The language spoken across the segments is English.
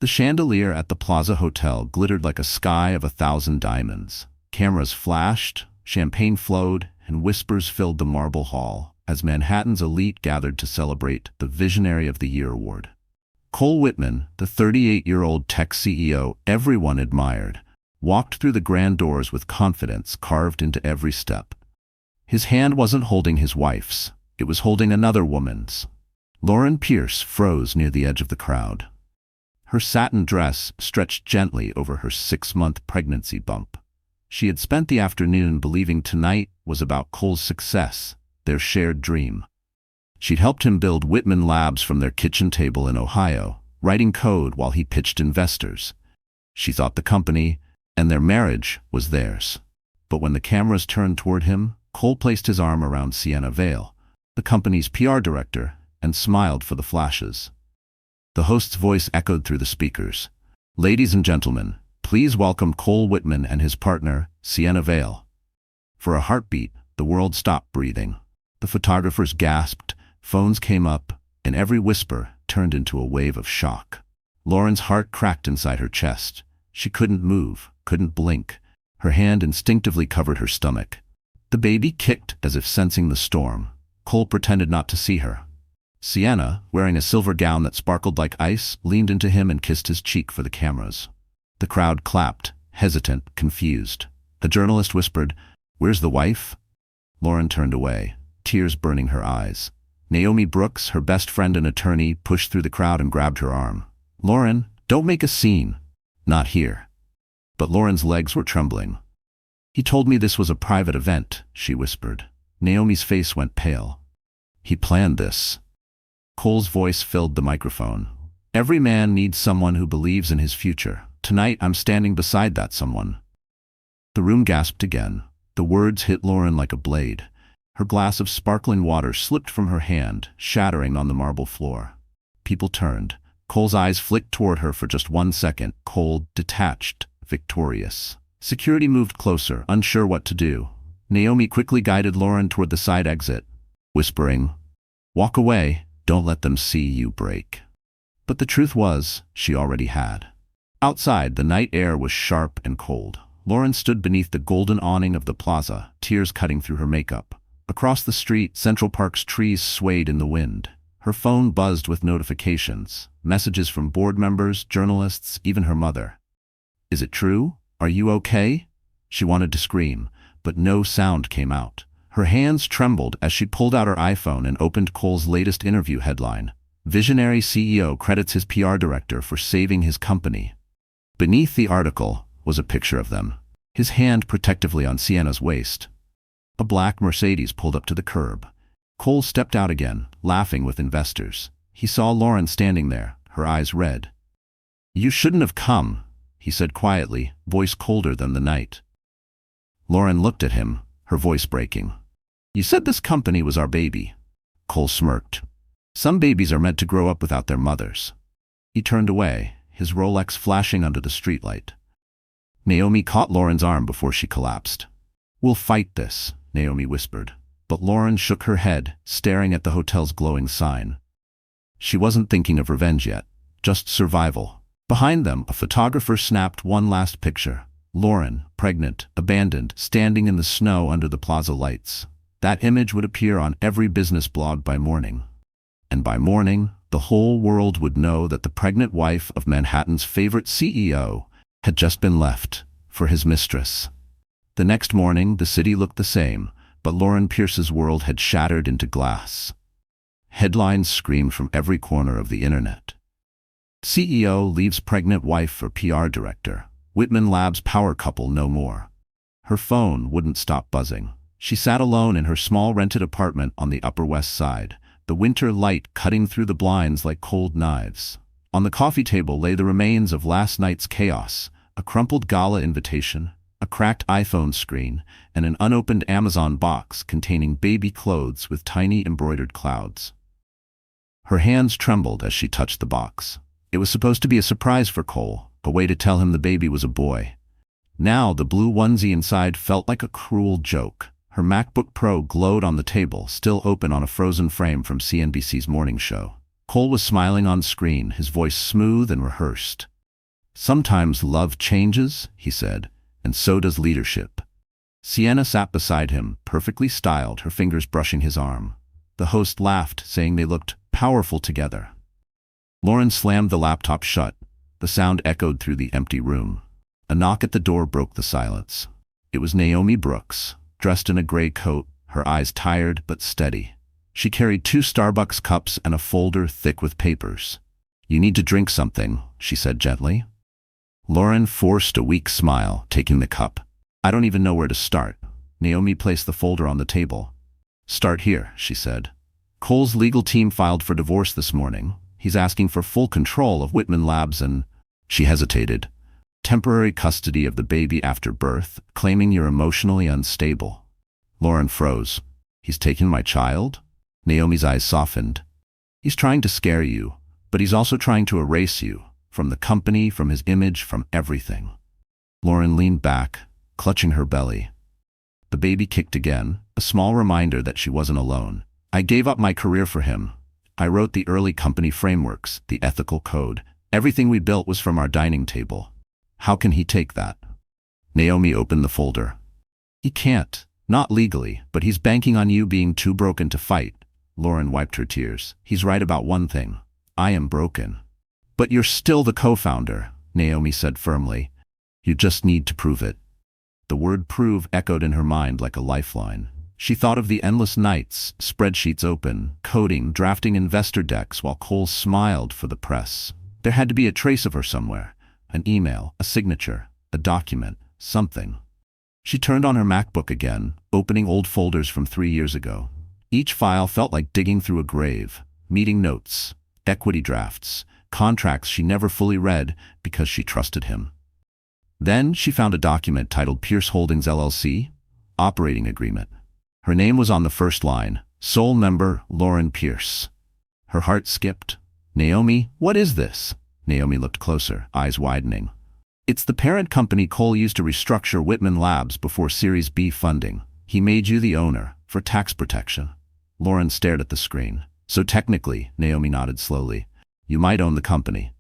The chandelier at the Plaza Hotel glittered like a sky of 1,000 diamonds. Cameras flashed, champagne flowed, and whispers filled the marble hall as Manhattan's elite gathered to celebrate the Visionary of the Year award. Cole Whitman, the 38-year-old tech CEO everyone admired, walked through the grand doors with confidence carved into every step. His hand wasn't holding his wife's, it was holding another woman's. Lauren Pierce froze near the edge of the crowd. Her satin dress stretched gently over her 6-month pregnancy bump. She had spent the afternoon believing tonight was about Cole's success, their shared dream. She'd helped him build Whitman Labs from their kitchen table in Ohio, writing code while he pitched investors. She thought the company and their marriage was theirs. But when the cameras turned toward him, Cole placed his arm around Sienna Vale, the company's PR director, and smiled for the flashes. The host's voice echoed through the speakers. "Ladies and gentlemen, please welcome Cole Whitman and his partner, Sienna Vale." For a heartbeat, the world stopped breathing. The photographers gasped, phones came up, and every whisper turned into a wave of shock. Lauren's heart cracked inside her chest. She couldn't move, couldn't blink. Her hand instinctively covered her stomach. The baby kicked as if sensing the storm. Cole pretended not to see her. Sienna, wearing a silver gown that sparkled like ice, leaned into him and kissed his cheek for the cameras. The crowd clapped, hesitant, confused. A journalist whispered, "Where's the wife?" Lauren turned away, tears burning her eyes. Naomi Brooks, her best friend and attorney, pushed through the crowd and grabbed her arm. "Lauren, don't make a scene." "Not here." But Lauren's legs were trembling. "He told me this was a private event," she whispered. Naomi's face went pale. "He planned this." Cole's voice filled the microphone. "Every man needs someone who believes in his future. Tonight I'm standing beside that someone." The room gasped again. The words hit Lauren like a blade. Her glass of sparkling water slipped from her hand, shattering on the marble floor. People turned. Cole's eyes flicked toward her for just 1 second, cold, detached, victorious. Security moved closer, unsure what to do. Naomi quickly guided Lauren toward the side exit, whispering, "Walk away, don't let them see you break." But the truth was, she already had. Outside, the night air was sharp and cold. Lauren stood beneath the golden awning of the plaza, tears cutting through her makeup. Across the street, Central Park's trees swayed in the wind. Her phone buzzed with notifications, messages from board members, journalists, even her mother. "Is it true? Are you okay?" She wanted to scream, but no sound came out. Her hands trembled as she pulled out her iPhone and opened Cole's latest interview headline. "Visionary CEO credits his PR director for saving his company." Beneath the article was a picture of them, his hand protectively on Sienna's waist. A black Mercedes pulled up to the curb. Cole stepped out again, laughing with investors. He saw Lauren standing there, her eyes red. "You shouldn't have come," he said quietly, voice colder than the night. Lauren looked at him, her voice breaking. "You said this company was our baby." Cole smirked. "Some babies are meant to grow up without their mothers." He turned away, his Rolex flashing under the streetlight. Naomi caught Lauren's arm before she collapsed. "We'll fight this," Naomi whispered. But Lauren shook her head, staring at the hotel's glowing sign. She wasn't thinking of revenge yet, just survival. Behind them, a photographer snapped one last picture. Lauren, pregnant, abandoned, standing in the snow under the plaza lights. That image would appear on every business blog by morning. And by morning, the whole world would know that the pregnant wife of Manhattan's favorite CEO had just been left for his mistress. The next morning, the city looked the same, but Lauren Pierce's world had shattered into glass. Headlines screamed from every corner of the internet. CEO leaves pregnant wife for PR director. Whitman Labs power couple no more. Her phone wouldn't stop buzzing. She sat alone in her small rented apartment on the Upper West Side, the winter light cutting through the blinds like cold knives. On the coffee table lay the remains of last night's chaos, a crumpled gala invitation, a cracked iPhone screen, and an unopened Amazon box containing baby clothes with tiny embroidered clouds. Her hands trembled as she touched the box. It was supposed to be a surprise for Cole, a way to tell him the baby was a boy. Now the blue onesie inside felt like a cruel joke. Her MacBook Pro glowed on the table, still open on a frozen frame from CNBC's morning show. Cole was smiling on screen, his voice smooth and rehearsed. "Sometimes love changes," he said, "and so does leadership." Sienna sat beside him, perfectly styled, her fingers brushing his arm. The host laughed, saying they looked powerful together. Lauren slammed the laptop shut. The sound echoed through the empty room. A knock at the door broke the silence. It was Naomi Brooks, dressed in a gray coat, her eyes tired but steady. She carried 2 Starbucks cups and a folder thick with papers. "You need to drink something," she said gently. Lauren forced a weak smile, taking the cup. "I don't even know where to start." Naomi placed the folder on the table. "Start here," she said. "Cole's legal team filed for divorce this morning. He's asking for full control of Whitman Labs and—" She hesitated. "Temporary custody of the baby after birth, claiming you're emotionally unstable." Lauren froze. "He's taken my child?" Naomi's eyes softened. "He's trying to scare you, but he's also trying to erase you. From the company, from his image, from everything." Lauren leaned back, clutching her belly. The baby kicked again, a small reminder that she wasn't alone. "I gave up my career for him. I wrote the early company frameworks, the ethical code. Everything we built was from our dining table. How can he take that?" Naomi opened the folder. "He can't. Not legally, but he's banking on you being too broken to fight." Lauren wiped her tears. "He's right about one thing. I am broken." "But you're still the co-founder," Naomi said firmly. "You just need to prove it." The word "prove" echoed in her mind like a lifeline. She thought of the endless nights, spreadsheets open, coding, drafting investor decks while Cole smiled for the press. There had to be a trace of her somewhere. An email, a signature, a document, something. She turned on her MacBook again, opening old folders from 3 years ago. Each file felt like digging through a grave. Meeting notes, equity drafts, contracts she never fully read because she trusted him. Then she found a document titled Pierce Holdings LLC, Operating Agreement. Her name was on the first line, sole member Lauren Pierce. Her heart skipped. "Naomi, what is this?" Naomi looked closer, eyes widening. "It's the parent company Cole used to restructure Whitman Labs before Series B funding. He made you the owner, for tax protection." Lauren stared at the screen. "So technically," Naomi nodded slowly, "you might own the company."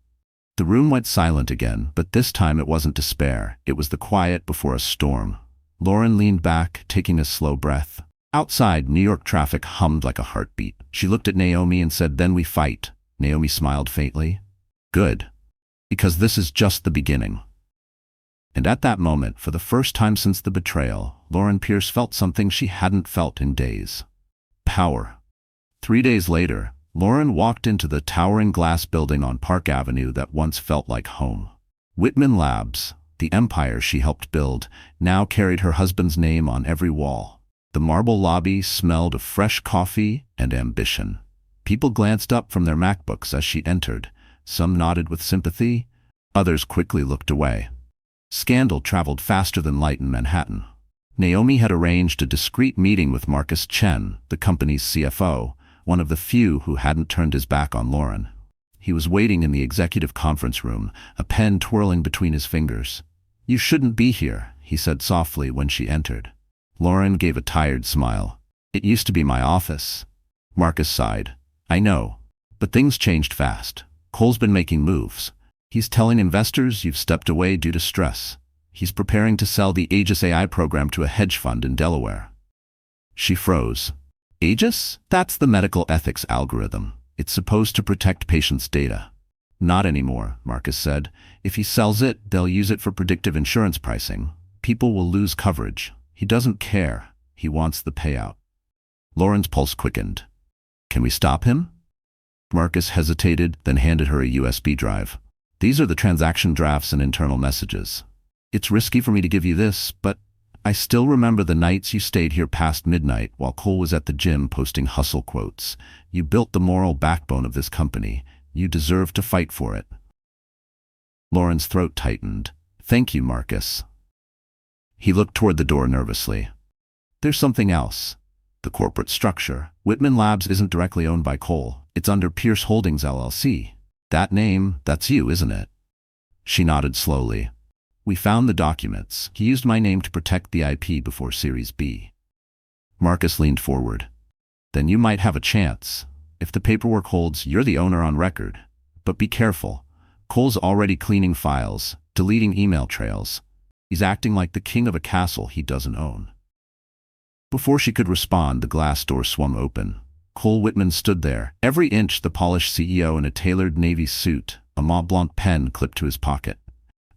The room went silent again, but this time it wasn't despair. It was the quiet before a storm. Lauren leaned back, taking a slow breath. Outside, New York traffic hummed like a heartbeat. She looked at Naomi and said, "Then we fight." Naomi smiled faintly. "Good. Because this is just the beginning." And at that moment, for the first time since the betrayal, Lauren Pierce felt something she hadn't felt in days. Power. 3 days later, Lauren walked into the towering glass building on Park Avenue that once felt like home. Whitman Labs, the empire she helped build, now carried her husband's name on every wall. The marble lobby smelled of fresh coffee and ambition. People glanced up from their MacBooks as she entered. Some nodded with sympathy, others quickly looked away. Scandal traveled faster than light in Manhattan. Naomi had arranged a discreet meeting with Marcus Chen, the company's CFO, one of the few who hadn't turned his back on Lauren. He was waiting in the executive conference room, a pen twirling between his fingers. "You shouldn't be here," he said softly when she entered. Lauren gave a tired smile. "It used to be my office." Marcus sighed. "I know, but things changed fast. Cole's been making moves. He's telling investors you've stepped away due to stress. He's preparing to sell the Aegis AI program to a hedge fund in Delaware." She froze. "Aegis? That's the medical ethics algorithm. It's supposed to protect patients' data." "Not anymore," Marcus said. "If he sells it, they'll use it for predictive insurance pricing. People will lose coverage. He doesn't care. He wants the payout." Lauren's pulse quickened. "Can we stop him?" Marcus hesitated, then handed her a USB drive. "These are the transaction drafts and internal messages. It's risky for me to give you this, but I still remember the nights you stayed here past midnight while Cole was at the gym posting hustle quotes. You built the moral backbone of this company. You deserve to fight for it." Lauren's throat tightened. "Thank you, Marcus." He looked toward the door nervously. "There's something else. The corporate structure. Whitman Labs isn't directly owned by Cole. It's under Pierce Holdings LLC. That name, that's you, isn't it?" She nodded slowly. "We found the documents. He used my name to protect the IP before Series B." Marcus leaned forward. "Then you might have a chance." If the paperwork holds, you're the owner on record. But be careful. Cole's already cleaning files, deleting email trails. He's acting like the king of a castle he doesn't own. Before she could respond, the glass door swung open. Cole Whitman stood there, every inch the polished CEO in a tailored navy suit, a Mont Blanc pen clipped to his pocket.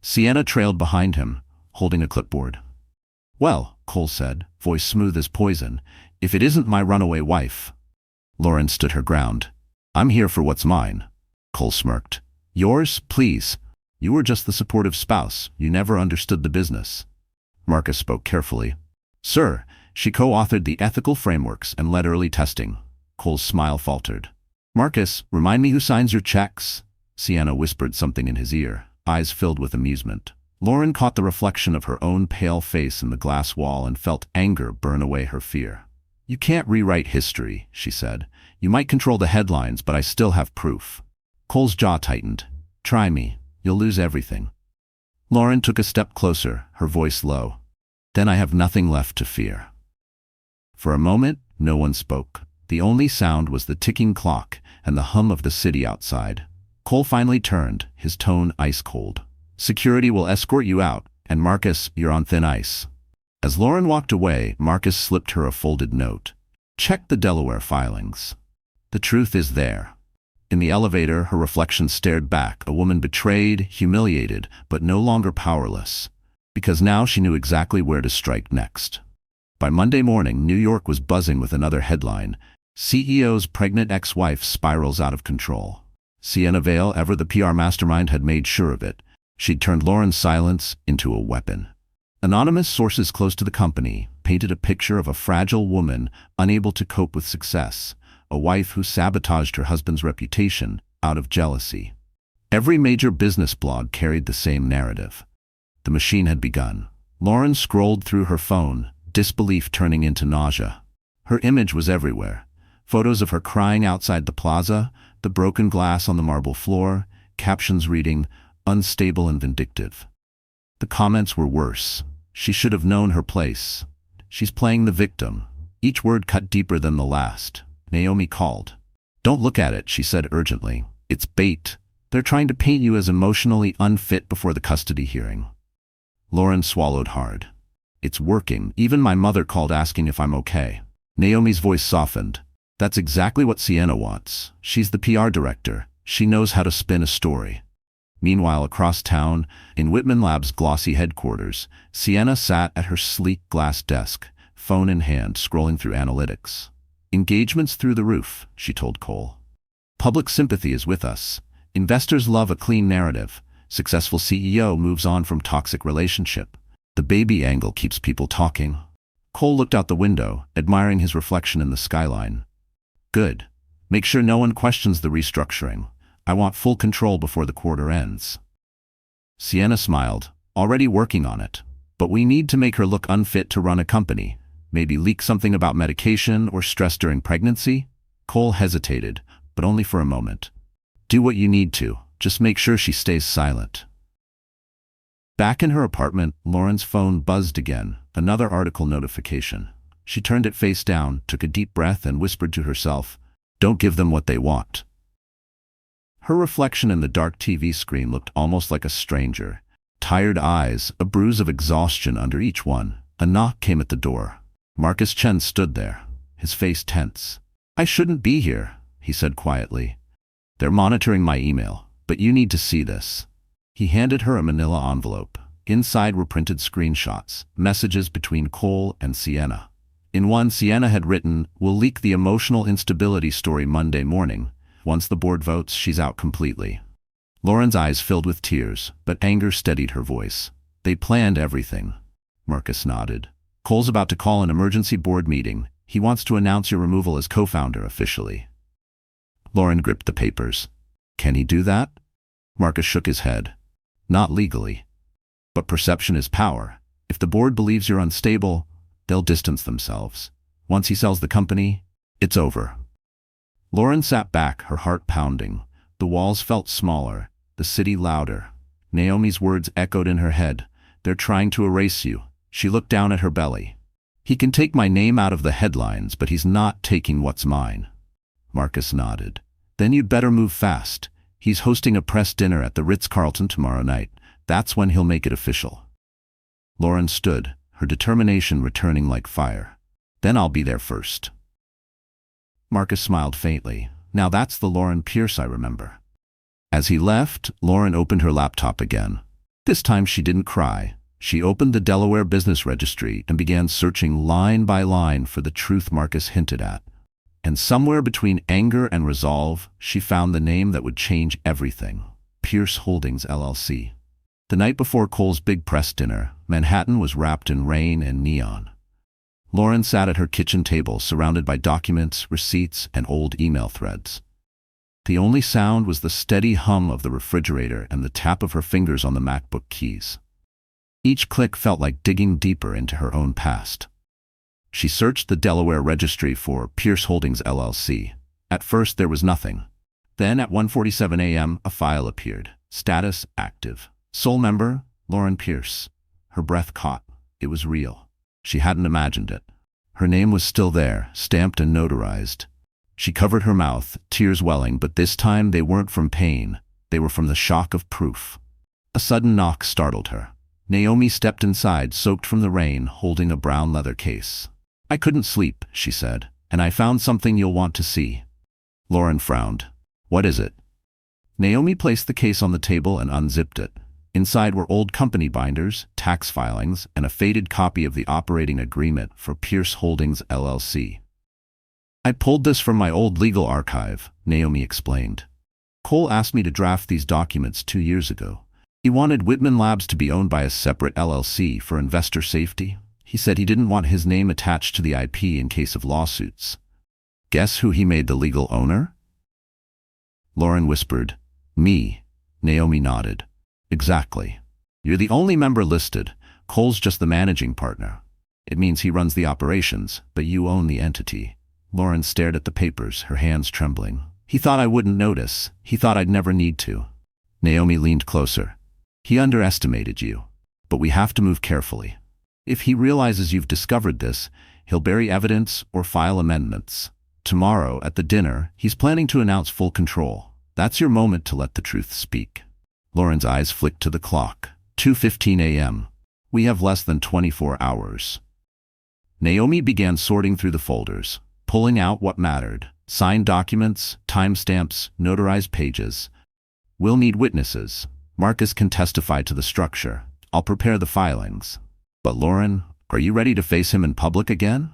Sienna trailed behind him, holding a clipboard. "Well," Cole said, voice smooth as poison, "if it isn't my runaway wife." Lauren stood her ground. "I'm here for what's mine." Cole smirked. "Yours, please. You were just the supportive spouse. You never understood the business." Marcus spoke carefully. "Sir, she co-authored the ethical frameworks and led early testing." Cole's smile faltered. "Marcus, remind me who signs your checks?" Sienna whispered something in his ear, eyes filled with amusement. Lauren caught the reflection of her own pale face in the glass wall and felt anger burn away her fear. "You can't rewrite history," she said. "You might control the headlines, but I still have proof." Cole's jaw tightened. "Try me. You'll lose everything." Lauren took a step closer, her voice low. "Then I have nothing left to fear." For a moment, no one spoke. The only sound was the ticking clock and the hum of the city outside. Cole finally turned, his tone ice-cold. "Security will escort you out, and Marcus, you're on thin ice." As Lauren walked away, Marcus slipped her a folded note. "Check the Delaware filings. The truth is there." In the elevator, her reflection stared back, a woman betrayed, humiliated, but no longer powerless. Because now she knew exactly where to strike next. By Monday morning, New York was buzzing with another headline: CEO's pregnant ex-wife spirals out of control. Sienna Vale, ever the PR mastermind, had made sure of it. She'd turned Lauren's silence into a weapon. Anonymous sources close to the company painted a picture of a fragile woman unable to cope with success, a wife who sabotaged her husband's reputation out of jealousy. Every major business blog carried the same narrative. The machine had begun. Lauren scrolled through her phone, disbelief turning into nausea. Her image was everywhere. Photos of her crying outside the plaza, the broken glass on the marble floor, captions reading, "unstable and vindictive." The comments were worse. "She should have known her place. She's playing the victim." Each word cut deeper than the last. Naomi called. "Don't look at it," she said urgently. "It's bait. They're trying to paint you as emotionally unfit before the custody hearing." Lauren swallowed hard. "It's working. Even my mother called asking if I'm okay." Naomi's voice softened. "That's exactly what Sienna wants. She's the PR director. She knows how to spin a story." Meanwhile, across town, in Whitman Labs' glossy headquarters, Sienna sat at her sleek glass desk, phone in hand, scrolling through analytics. "Engagements through the roof," she told Cole. "Public sympathy is with us. Investors love a clean narrative. Successful CEO moves on from toxic relationship. The baby angle keeps people talking." Cole looked out the window, admiring his reflection in the skyline. "Good. Make sure no one questions the restructuring. I want full control before the quarter ends." Sienna smiled. "Already working on it. But we need to make her look unfit to run a company. Maybe leak something about medication or stress during pregnancy?" Cole hesitated, but only for a moment. "Do what you need to. Just make sure she stays silent." Back in her apartment, Lauren's phone buzzed again, another article notification. She turned it face down, took a deep breath, and whispered to herself, "Don't give them what they want." Her reflection in the dark TV screen looked almost like a stranger. Tired eyes, a bruise of exhaustion under each one. A knock came at the door. Marcus Chen stood there, his face tense. "I shouldn't be here," he said quietly. "They're monitoring my email, but you need to see this." He handed her a manila envelope. Inside were printed screenshots, messages between Cole and Sienna. In one, Sienna had written, "We'll leak the emotional instability story Monday morning. Once the board votes, she's out completely." Lauren's eyes filled with tears, but anger steadied her voice. "They planned everything." Marcus nodded. "Cole's about to call an emergency board meeting. He wants to announce your removal as co-founder officially." Lauren gripped the papers. "Can he do that?" Marcus shook his head. "Not legally. But perception is power. If the board believes you're unstable, they'll distance themselves. Once he sells the company, it's over." Lauren sat back, her heart pounding. The walls felt smaller, the city louder. Naomi's words echoed in her head. "They're trying to erase you." She looked down at her belly. "He can take my name out of the headlines, but he's not taking what's mine." Marcus nodded. Then you'd better move fast. He's hosting a press dinner at the Ritz-Carlton tomorrow night. That's when he'll make it official. Lauren stood, her determination returning like fire. Then I'll be there first. Marcus smiled faintly. Now that's the Lauren Pierce I remember. As he left, Lauren opened her laptop again. This time she didn't cry. She opened the Delaware Business Registry and began searching line by line for the truth Marcus hinted at. And somewhere between anger and resolve, she found the name that would change everything. Pierce Holdings, LLC. The night before Cole's big press dinner, Manhattan was wrapped in rain and neon. Lauren sat at her kitchen table surrounded by documents, receipts, and old email threads. The only sound was the steady hum of the refrigerator and the tap of her fingers on the MacBook keys. Each click felt like digging deeper into her own past. She searched the Delaware registry for Pierce Holdings, LLC. At first there was nothing. Then at 1:47 a.m. a file appeared. Status active. Sole member, Lauren Pierce. Her breath caught. It was real. She hadn't imagined it. Her name was still there, stamped and notarized. She covered her mouth, tears welling, but this time they weren't from pain. They were from the shock of proof. A sudden knock startled her. Naomi stepped inside, soaked from the rain, holding a brown leather case. I couldn't sleep, she said, and I found something you'll want to see. Lauren frowned. What is it? Naomi placed the case on the table and unzipped it. Inside were old company binders, tax filings, and a faded copy of the operating agreement for Pierce Holdings, LLC. I pulled this from my old legal archive, Naomi explained. Cole asked me to draft these documents 2 years ago. He wanted Whitman Labs to be owned by a separate LLC for investor safety. He said he didn't want his name attached to the IP in case of lawsuits. Guess who he made the legal owner? Lauren whispered, Me. Naomi nodded. Exactly. You're the only member listed. Cole's just the managing partner. It means he runs the operations, but you own the entity. Lauren stared at the papers, her hands trembling. He thought I wouldn't notice. He thought I'd never need to. Naomi leaned closer. He underestimated you. But we have to move carefully. If he realizes you've discovered this, he'll bury evidence or file amendments. Tomorrow, at the dinner, he's planning to announce full control. That's your moment to let the truth speak. Lauren's eyes flicked to the clock. 2:15 a.m. We have less than 24 hours. Naomi began sorting through the folders, pulling out what mattered. Signed documents, timestamps, notarized pages. We'll need witnesses. Marcus can testify to the structure. I'll prepare the filings. But Lauren, are you ready to face him in public again?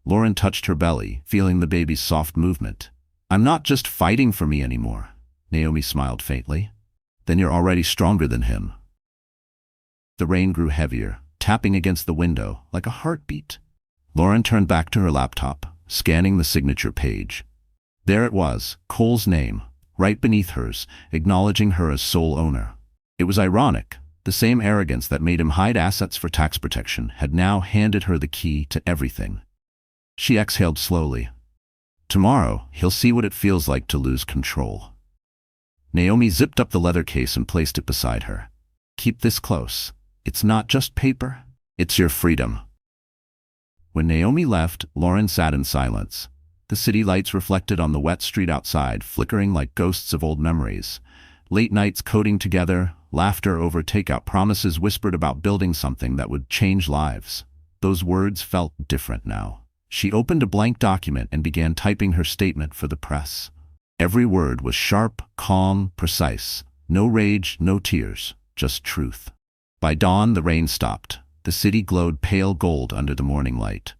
Lauren touched her belly, feeling the baby's soft movement. I'm not just fighting for me anymore. Naomi smiled faintly. Then you're already stronger than him. The rain grew heavier, tapping against the window like a heartbeat. Lauren turned back to her laptop, scanning the signature page. There it was, Cole's name, right beneath hers, acknowledging her as sole owner. It was ironic. The same arrogance that made him hide assets for tax protection had now handed her the key to everything. She exhaled slowly. Tomorrow, he'll see what it feels like to lose control. Naomi zipped up the leather case and placed it beside her. Keep this close. It's not just paper. It's your freedom. When Naomi left, Lauren sat in silence. The city lights reflected on the wet street outside, flickering like ghosts of old memories. Late nights coding together, laughter over takeout promises whispered about building something that would change lives. Those words felt different now. She opened a blank document and began typing her statement for the press. Every word was sharp, calm, precise. No rage, no tears, just truth. By dawn, the rain stopped. The city glowed pale gold under the morning light.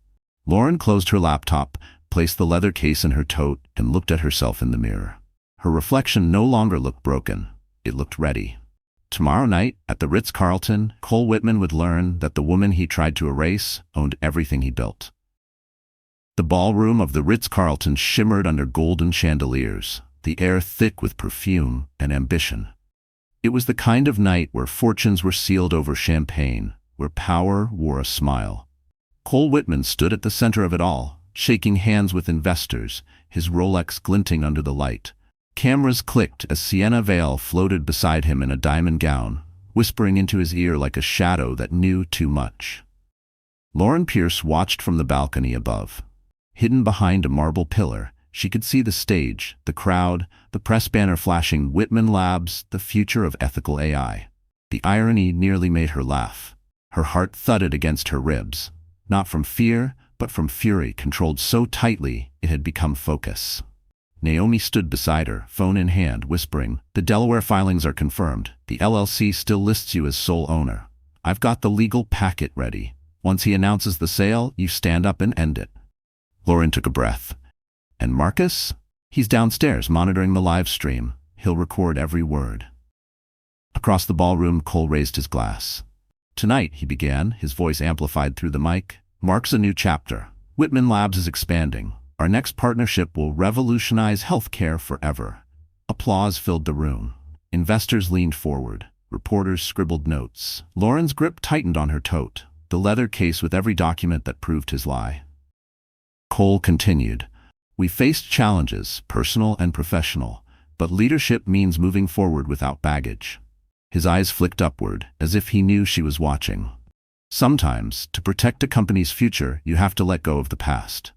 Lauren closed her laptop, placed the leather case in her tote, and looked at herself in the mirror. Her reflection no longer looked broken. It looked ready. Tomorrow night, at the Ritz-Carlton, Cole Whitman would learn that the woman he tried to erase owned everything he built. The ballroom of the Ritz-Carlton shimmered under golden chandeliers, the air thick with perfume and ambition. It was the kind of night where fortunes were sealed over champagne, where power wore a smile. Cole Whitman stood at the center of it all, shaking hands with investors, his Rolex glinting under the light. Cameras clicked as Sienna Vale floated beside him in a diamond gown, whispering into his ear like a shadow that knew too much. Lauren Pierce watched from the balcony above. Hidden behind a marble pillar, She could see the stage, the crowd, the press banner flashing Whitman Labs, the future of ethical AI. The irony nearly made her laugh. Her heart thudded against her ribs, not from fear, but from fury controlled so tightly it had become focus. Naomi stood beside her, phone in hand, whispering, "The Delaware filings are confirmed. The LLC still lists you as sole owner. I've got the legal packet ready. Once he announces the sale, you stand up and end it." Lauren took a breath. "And Marcus? He's downstairs monitoring the live stream. He'll record every word." Across the ballroom, Cole raised his glass. "Tonight," he began, his voice amplified through the mic, "marks a new chapter. Whitman Labs is expanding. Our next partnership will revolutionize healthcare forever." Applause filled the room. Investors leaned forward. Reporters scribbled notes. Lauren's grip tightened on her tote, the leather case with every document that proved his lie. Cole continued, "We faced challenges, personal and professional, but leadership means moving forward without baggage." His eyes flicked upward, as if he knew she was watching. "Sometimes, to protect a company's future, you have to let go of the past."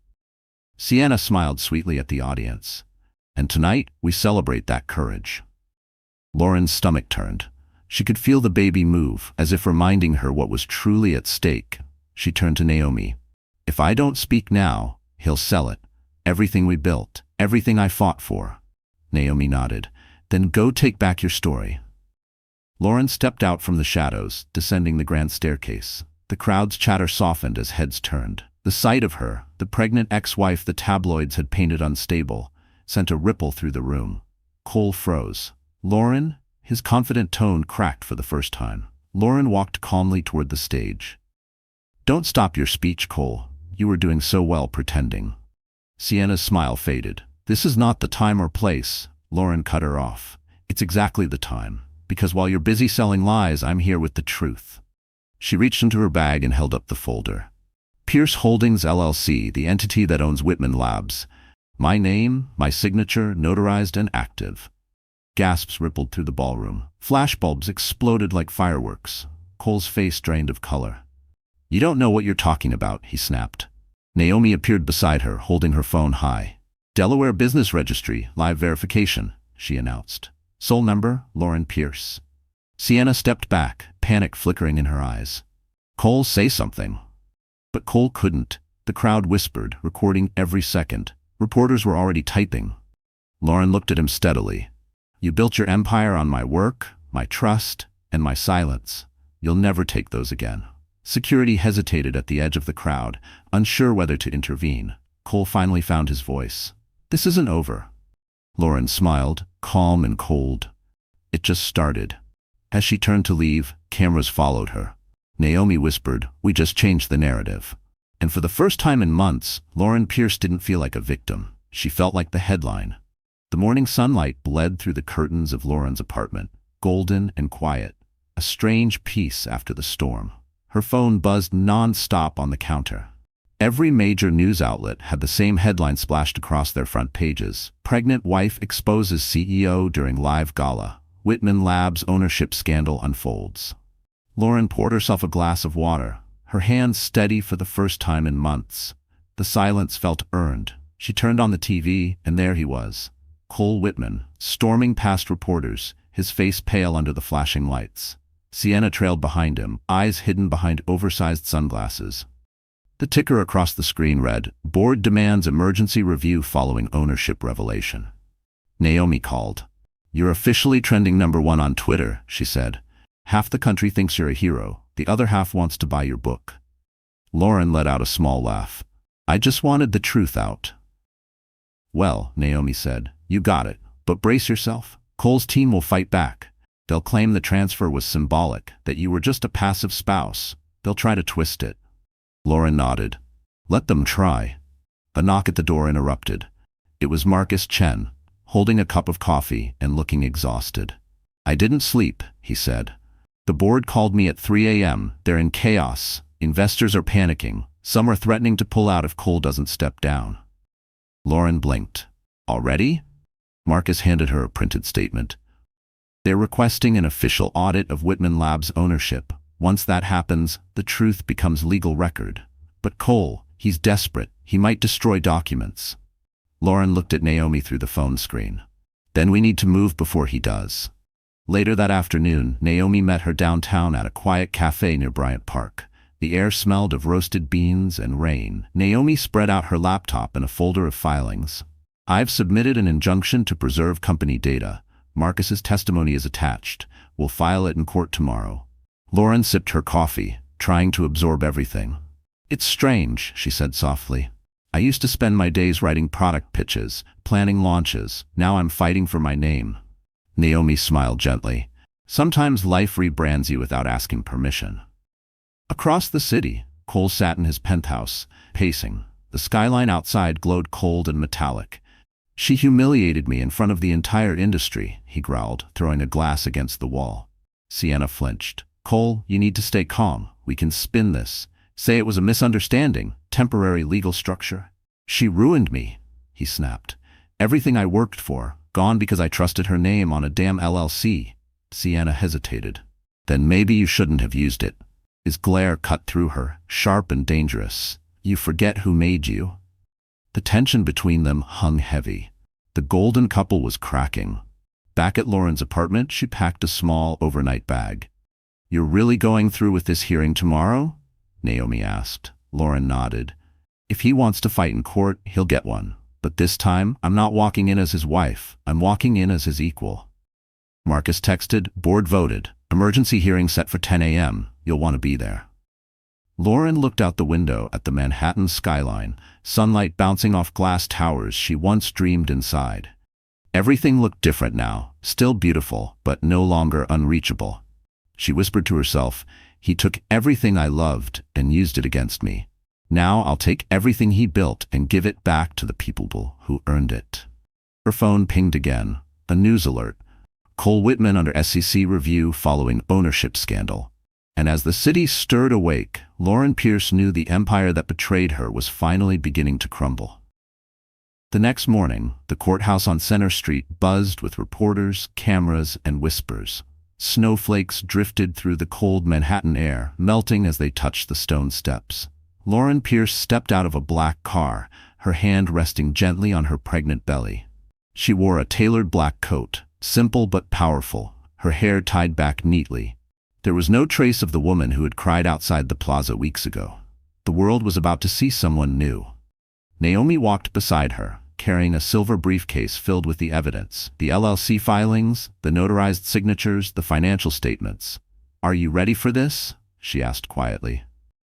Sienna smiled sweetly at the audience. "And tonight, we celebrate that courage." Lauren's stomach turned. She could feel the baby move, as if reminding her what was truly at stake. She turned to Naomi. "If I don't speak now, he'll sell it. Everything we built, everything I fought for." Naomi nodded. "Then go take back your story." Lauren stepped out from the shadows, descending the grand staircase. The crowd's chatter softened as heads turned. The sight of her, the pregnant ex-wife the tabloids had painted unstable, sent a ripple through the room. Cole froze. "Lauren?" His confident tone cracked for the first time. Lauren walked calmly toward the stage. "Don't stop your speech, Cole. You were doing so well pretending." Sienna's smile faded. "This is not the time or place." Lauren cut her off. "It's exactly the time. Because while you're busy selling lies, I'm here with the truth." She reached into her bag and held up the folder. "Pierce Holdings LLC, the entity that owns Whitman Labs. My name, my signature, notarized and active." Gasps rippled through the ballroom. Flashbulbs exploded like fireworks. Cole's face drained of color. "You don't know what you're talking about," he snapped. Naomi appeared beside her, holding her phone high. "Delaware Business Registry, live verification," she announced. "Sole number, Lauren Pierce." Sienna stepped back, panic flickering in her eyes. "Cole, say something." But Cole couldn't. The crowd whispered, recording every second. Reporters were already typing. Lauren looked at him steadily. "You built your empire on my work, my trust, and my silence. You'll never take those again." Security hesitated at the edge of the crowd, unsure whether to intervene. Cole finally found his voice. "This isn't over." Lauren smiled, calm and cold. "It just started." As she turned to leave, cameras followed her. Naomi whispered, "We just changed the narrative." And for the first time in months, Lauren Pierce didn't feel like a victim. She felt like the headline. The morning sunlight bled through the curtains of Lauren's apartment, golden and quiet, a strange peace after the storm. Her phone buzzed non-stop on the counter. Every major news outlet had the same headline splashed across their front pages. "Pregnant wife exposes CEO during live gala. Whitman Labs ownership scandal unfolds." Lauren poured herself a glass of water, her hands steady for the first time in months. The silence felt earned. She turned on the TV, and there he was. Cole Whitman, storming past reporters, his face pale under the flashing lights. Sienna trailed behind him, eyes hidden behind oversized sunglasses. The ticker across the screen read, "Board demands emergency review following ownership revelation." Naomi called. "You're officially trending #1 on Twitter," she said. "Half the country thinks you're a hero. The other half wants to buy your book." Lauren let out a small laugh. "I just wanted the truth out." "Well," Naomi said, "you got it. But brace yourself. Cole's team will fight back. They'll claim the transfer was symbolic, that you were just a passive spouse. They'll try to twist it." Lauren nodded. "Let them try." A knock at the door interrupted. It was Marcus Chen, holding a cup of coffee and looking exhausted. "I didn't sleep," he said. "The board called me at 3 a.m. They're in chaos. Investors are panicking. Some are threatening to pull out if Cole doesn't step down." Lauren blinked. "Already?" Marcus handed her a printed statement. "They're requesting an official audit of Whitman Labs' ownership. Once that happens, the truth becomes legal record. But Cole, he's desperate. He might destroy documents." Lauren looked at Naomi through the phone screen. Then we need to move before he does. Later that afternoon, Naomi met her downtown at a quiet cafe near Bryant Park. The air smelled of roasted beans and rain. Naomi spread out her laptop and a folder of filings. I've submitted an injunction to preserve company data. Marcus's testimony is attached. We'll file it in court tomorrow. Lauren sipped her coffee, trying to absorb everything. It's strange, she said softly. I used to spend my days writing product pitches, planning launches. Now I'm fighting for my name. Naomi smiled gently. Sometimes life rebrands you without asking permission. Across the city, Cole sat in his penthouse, pacing. The skyline outside glowed cold and metallic. She humiliated me in front of the entire industry, he growled, throwing a glass against the wall. Sienna flinched. Cole, you need to stay calm. We can spin this. Say it was a misunderstanding, temporary legal structure. She ruined me, he snapped. Everything I worked for, gone because I trusted her name on a damn LLC. Sienna hesitated. Then maybe you shouldn't have used it. His glare cut through her, sharp and dangerous. You forget who made you? The tension between them hung heavy. The golden couple was cracking. Back at Lauren's apartment, she packed a small overnight bag. You're really going through with this hearing tomorrow? Naomi asked. Lauren nodded. If he wants to fight in court, he'll get one. But this time, I'm not walking in as his wife. I'm walking in as his equal. Marcus texted, board voted. Emergency hearing set for 10 a.m. You'll want to be there. Lauren looked out the window at the Manhattan skyline, sunlight bouncing off glass towers she once dreamed inside. Everything looked different now, still beautiful, but no longer unreachable. She whispered to herself, he took everything I loved and used it against me. Now I'll take everything he built and give it back to the people who earned it. Her phone pinged again. A news alert. Cole Whitman under SEC review following ownership scandal. And as the city stirred awake, Lauren Pierce knew the empire that betrayed her was finally beginning to crumble. The next morning, the courthouse on Center Street buzzed with reporters, cameras, and whispers. Snowflakes drifted through the cold Manhattan air, melting as they touched the stone steps. Lauren Pierce stepped out of a black car, her hand resting gently on her pregnant belly. She wore a tailored black coat, simple but powerful, her hair tied back neatly. There was no trace of the woman who had cried outside the plaza weeks ago. The world was about to see someone new. Naomi walked beside her, carrying a silver briefcase filled with the evidence, the LLC filings, the notarized signatures, the financial statements. Are you ready for this? She asked quietly.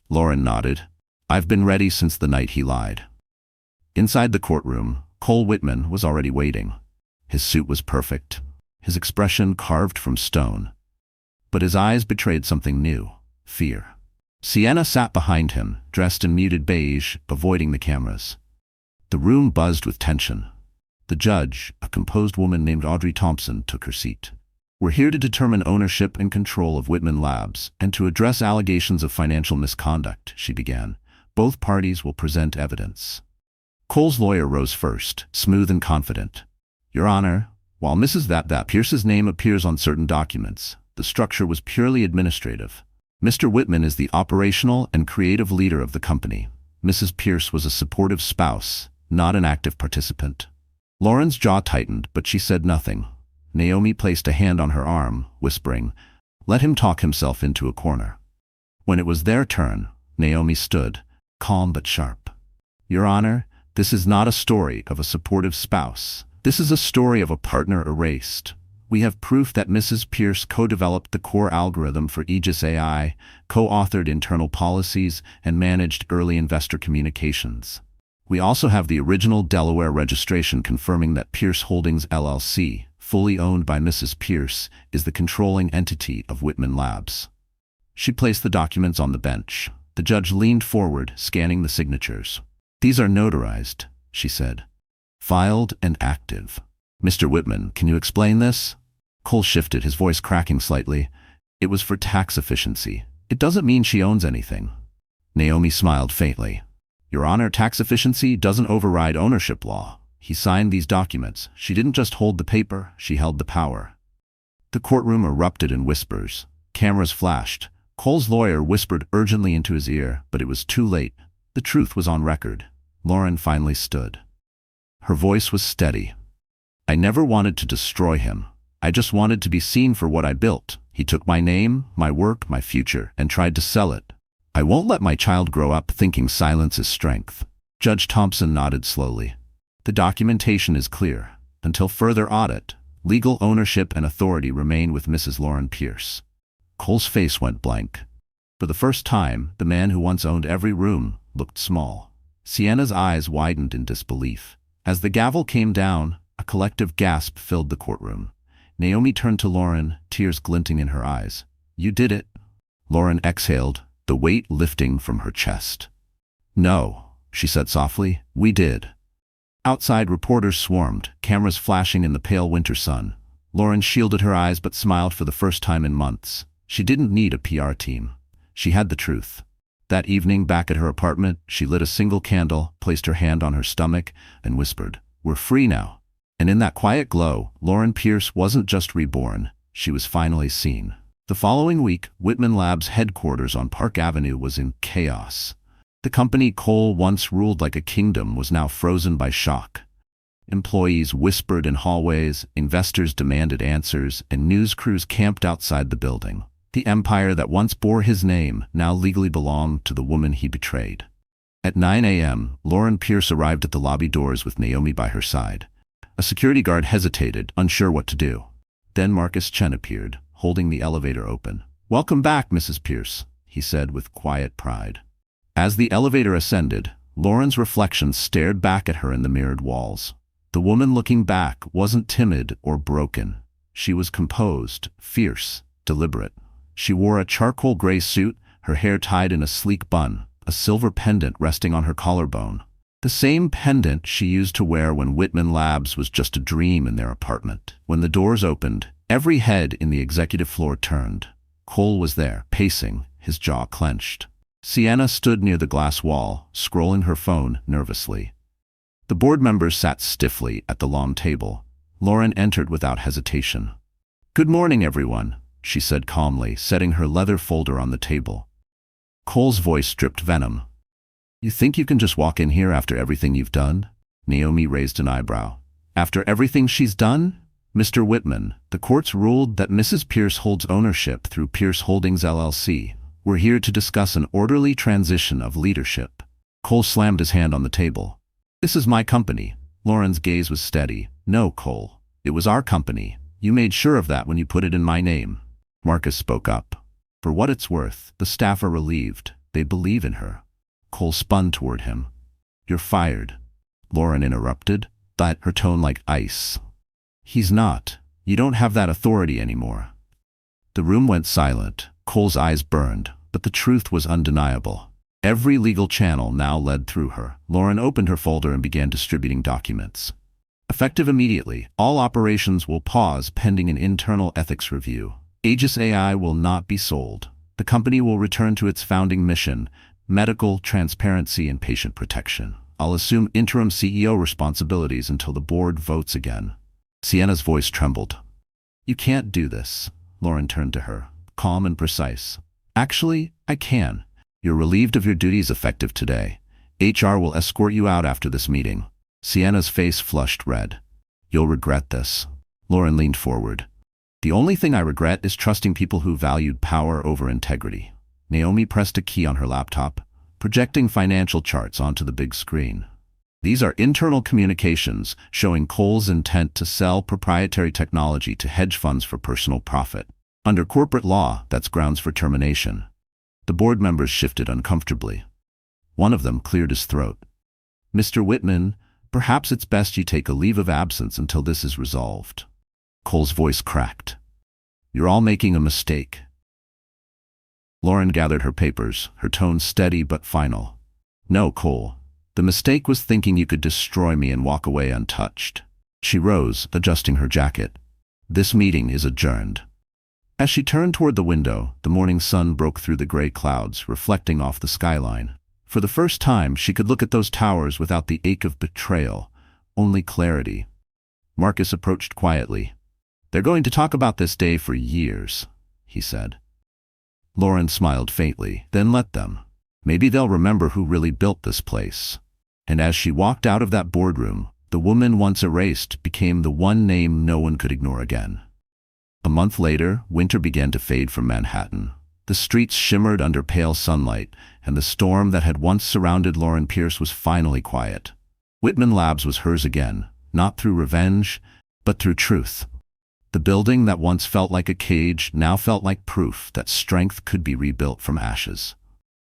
Lauren nodded. I've been ready since the night he lied. Inside the courtroom, Cole Whitman was already waiting. His suit was perfect, his expression carved from stone. But his eyes betrayed something new, fear. Sienna sat behind him, dressed in muted beige, avoiding the cameras. The room buzzed with tension. The judge, a composed woman named Audrey Thompson, took her seat. We're here to determine ownership and control of Whitman Labs and to address allegations of financial misconduct, she began. Both parties will present evidence. Cole's lawyer rose first, smooth and confident. Your Honor, while Mrs. Pierce's name appears on certain documents, the structure was purely administrative. Mr. Whitman is the operational and creative leader of the company. Mrs. Pierce was a supportive spouse, not an active participant. Lauren's jaw tightened, but she said nothing. Naomi placed a hand on her arm, whispering, let him talk himself into a corner. When it was their turn, Naomi stood, calm but sharp. Your Honor, this is not a story of a supportive spouse. This is a story of a partner erased. We have proof that Mrs. Pierce co-developed the core algorithm for Aegis AI, co-authored internal policies, and managed early investor communications. We also have the original Delaware registration confirming that Pierce Holdings LLC, fully owned by Mrs. Pierce, is the controlling entity of Whitman Labs. She placed the documents on the bench. The judge leaned forward, scanning the signatures. These are notarized, she said. Filed and active. Mr. Whitman, can you explain this? Cole shifted, his voice cracking slightly. It was for tax efficiency. It doesn't mean she owns anything. Naomi smiled faintly. Your Honor, tax efficiency doesn't override ownership law. He signed these documents. She didn't just hold the paper, she held the power. The courtroom erupted in whispers. Cameras flashed. Cole's lawyer whispered urgently into his ear, but it was too late. The truth was on record. Lauren finally stood. Her voice was steady. I never wanted to destroy him. I just wanted to be seen for what I built. He took my name, my work, my future, and tried to sell it. I won't let my child grow up thinking silence is strength. Judge Thompson nodded slowly. The documentation is clear. Until further audit, legal ownership and authority remain with Mrs. Lauren Pierce. Cole's face went blank. For the first time, the man who once owned every room looked small. Sienna's eyes widened in disbelief. As the gavel came down, a collective gasp filled the courtroom. Naomi turned to Lauren, tears glinting in her eyes. You did it. Lauren exhaled, the weight lifting from her chest. No, she said softly, we did. Outside, reporters swarmed, cameras flashing in the pale winter sun. Lauren shielded her eyes but smiled for the first time in months. She didn't need a PR team. She had the truth. That evening, back at her apartment, she lit a single candle, placed her hand on her stomach, and whispered, "We're free now." And in that quiet glow, Lauren Pierce wasn't just reborn, she was finally seen. The following week, Whitman Labs' headquarters on Park Avenue was in chaos. The company Cole once ruled like a kingdom was now frozen by shock. Employees whispered in hallways, investors demanded answers, and news crews camped outside the building. The empire that once bore his name now legally belonged to the woman he betrayed. At 9 a.m., Lauren Pierce arrived at the lobby doors with Naomi by her side. A security guard hesitated, unsure what to do. Then Marcus Chen appeared, holding the elevator open. "Welcome back, Mrs. Pierce," he said with quiet pride. As the elevator ascended, Lauren's reflection stared back at her in the mirrored walls. The woman looking back wasn't timid or broken. She was composed, fierce, deliberate. She wore a charcoal gray suit, her hair tied in a sleek bun, a silver pendant resting on her collarbone. The same pendant she used to wear when Whitman Labs was just a dream in their apartment. When the doors opened, every head in the executive floor turned. Cole was there, pacing, his jaw clenched. Sienna stood near the glass wall, scrolling her phone nervously. The board members sat stiffly at the long table. Lauren entered without hesitation. "Good morning, everyone," she said calmly, setting her leather folder on the table. Cole's voice dripped venom. "You think you can just walk in here after everything you've done?" Naomi raised an eyebrow. "After everything she's done? Mr. Whitman, the courts ruled that Mrs. Pierce holds ownership through Pierce Holdings LLC. We're here to discuss an orderly transition of leadership." Cole slammed his hand on the table. "This is my company." Lauren's gaze was steady. "No, Cole. It was our company. You made sure of that when you put it in my name." Marcus spoke up. For what it's worth, the staff are relieved. They believe in her. Cole spun toward him. "You're fired." Lauren interrupted, but her tone like ice. "He's not. You don't have that authority anymore." The room went silent. Cole's eyes burned, but the truth was undeniable. Every legal channel now led through her. Lauren opened her folder and began distributing documents. "Effective immediately, all operations will pause pending an internal ethics review. Aegis AI will not be sold. The company will return to its founding mission, medical transparency and patient protection. I'll assume interim CEO responsibilities until the board votes again." Sienna's voice trembled. "You can't do this." Lauren turned to her, calm and precise. "Actually, I can. You're relieved of your duties effective today. HR will escort you out after this meeting." Sienna's face flushed red. "You'll regret this." Lauren leaned forward. "The only thing I regret is trusting people who valued power over integrity." Naomi pressed a key on her laptop, projecting financial charts onto the big screen. "These are internal communications showing Cole's intent to sell proprietary technology to hedge funds for personal profit. Under corporate law, that's grounds for termination." The board members shifted uncomfortably. One of them cleared his throat. "Mr. Whitman, perhaps it's best you take a leave of absence until this is resolved." Cole's voice cracked. "You're all making a mistake." Lauren gathered her papers, her tone steady but final. "No, Cole. The mistake was thinking you could destroy me and walk away untouched." She rose, adjusting her jacket. "This meeting is adjourned." As she turned toward the window, the morning sun broke through the gray clouds, reflecting off the skyline. For the first time, she could look at those towers without the ache of betrayal, only clarity. Marcus approached quietly. "They're going to talk about this day for years," he said. Lauren smiled faintly. "Then let them. Maybe they'll remember who really built this place." And as she walked out of that boardroom, The woman once erased became the one name no one could ignore again. A month later, winter began to fade from Manhattan. The streets shimmered under pale sunlight, and the storm that had once surrounded Lauren Pierce was finally quiet. Whitman Labs was hers again, not through revenge, but through truth. The building that once felt like a cage now felt like proof that strength could be rebuilt from ashes.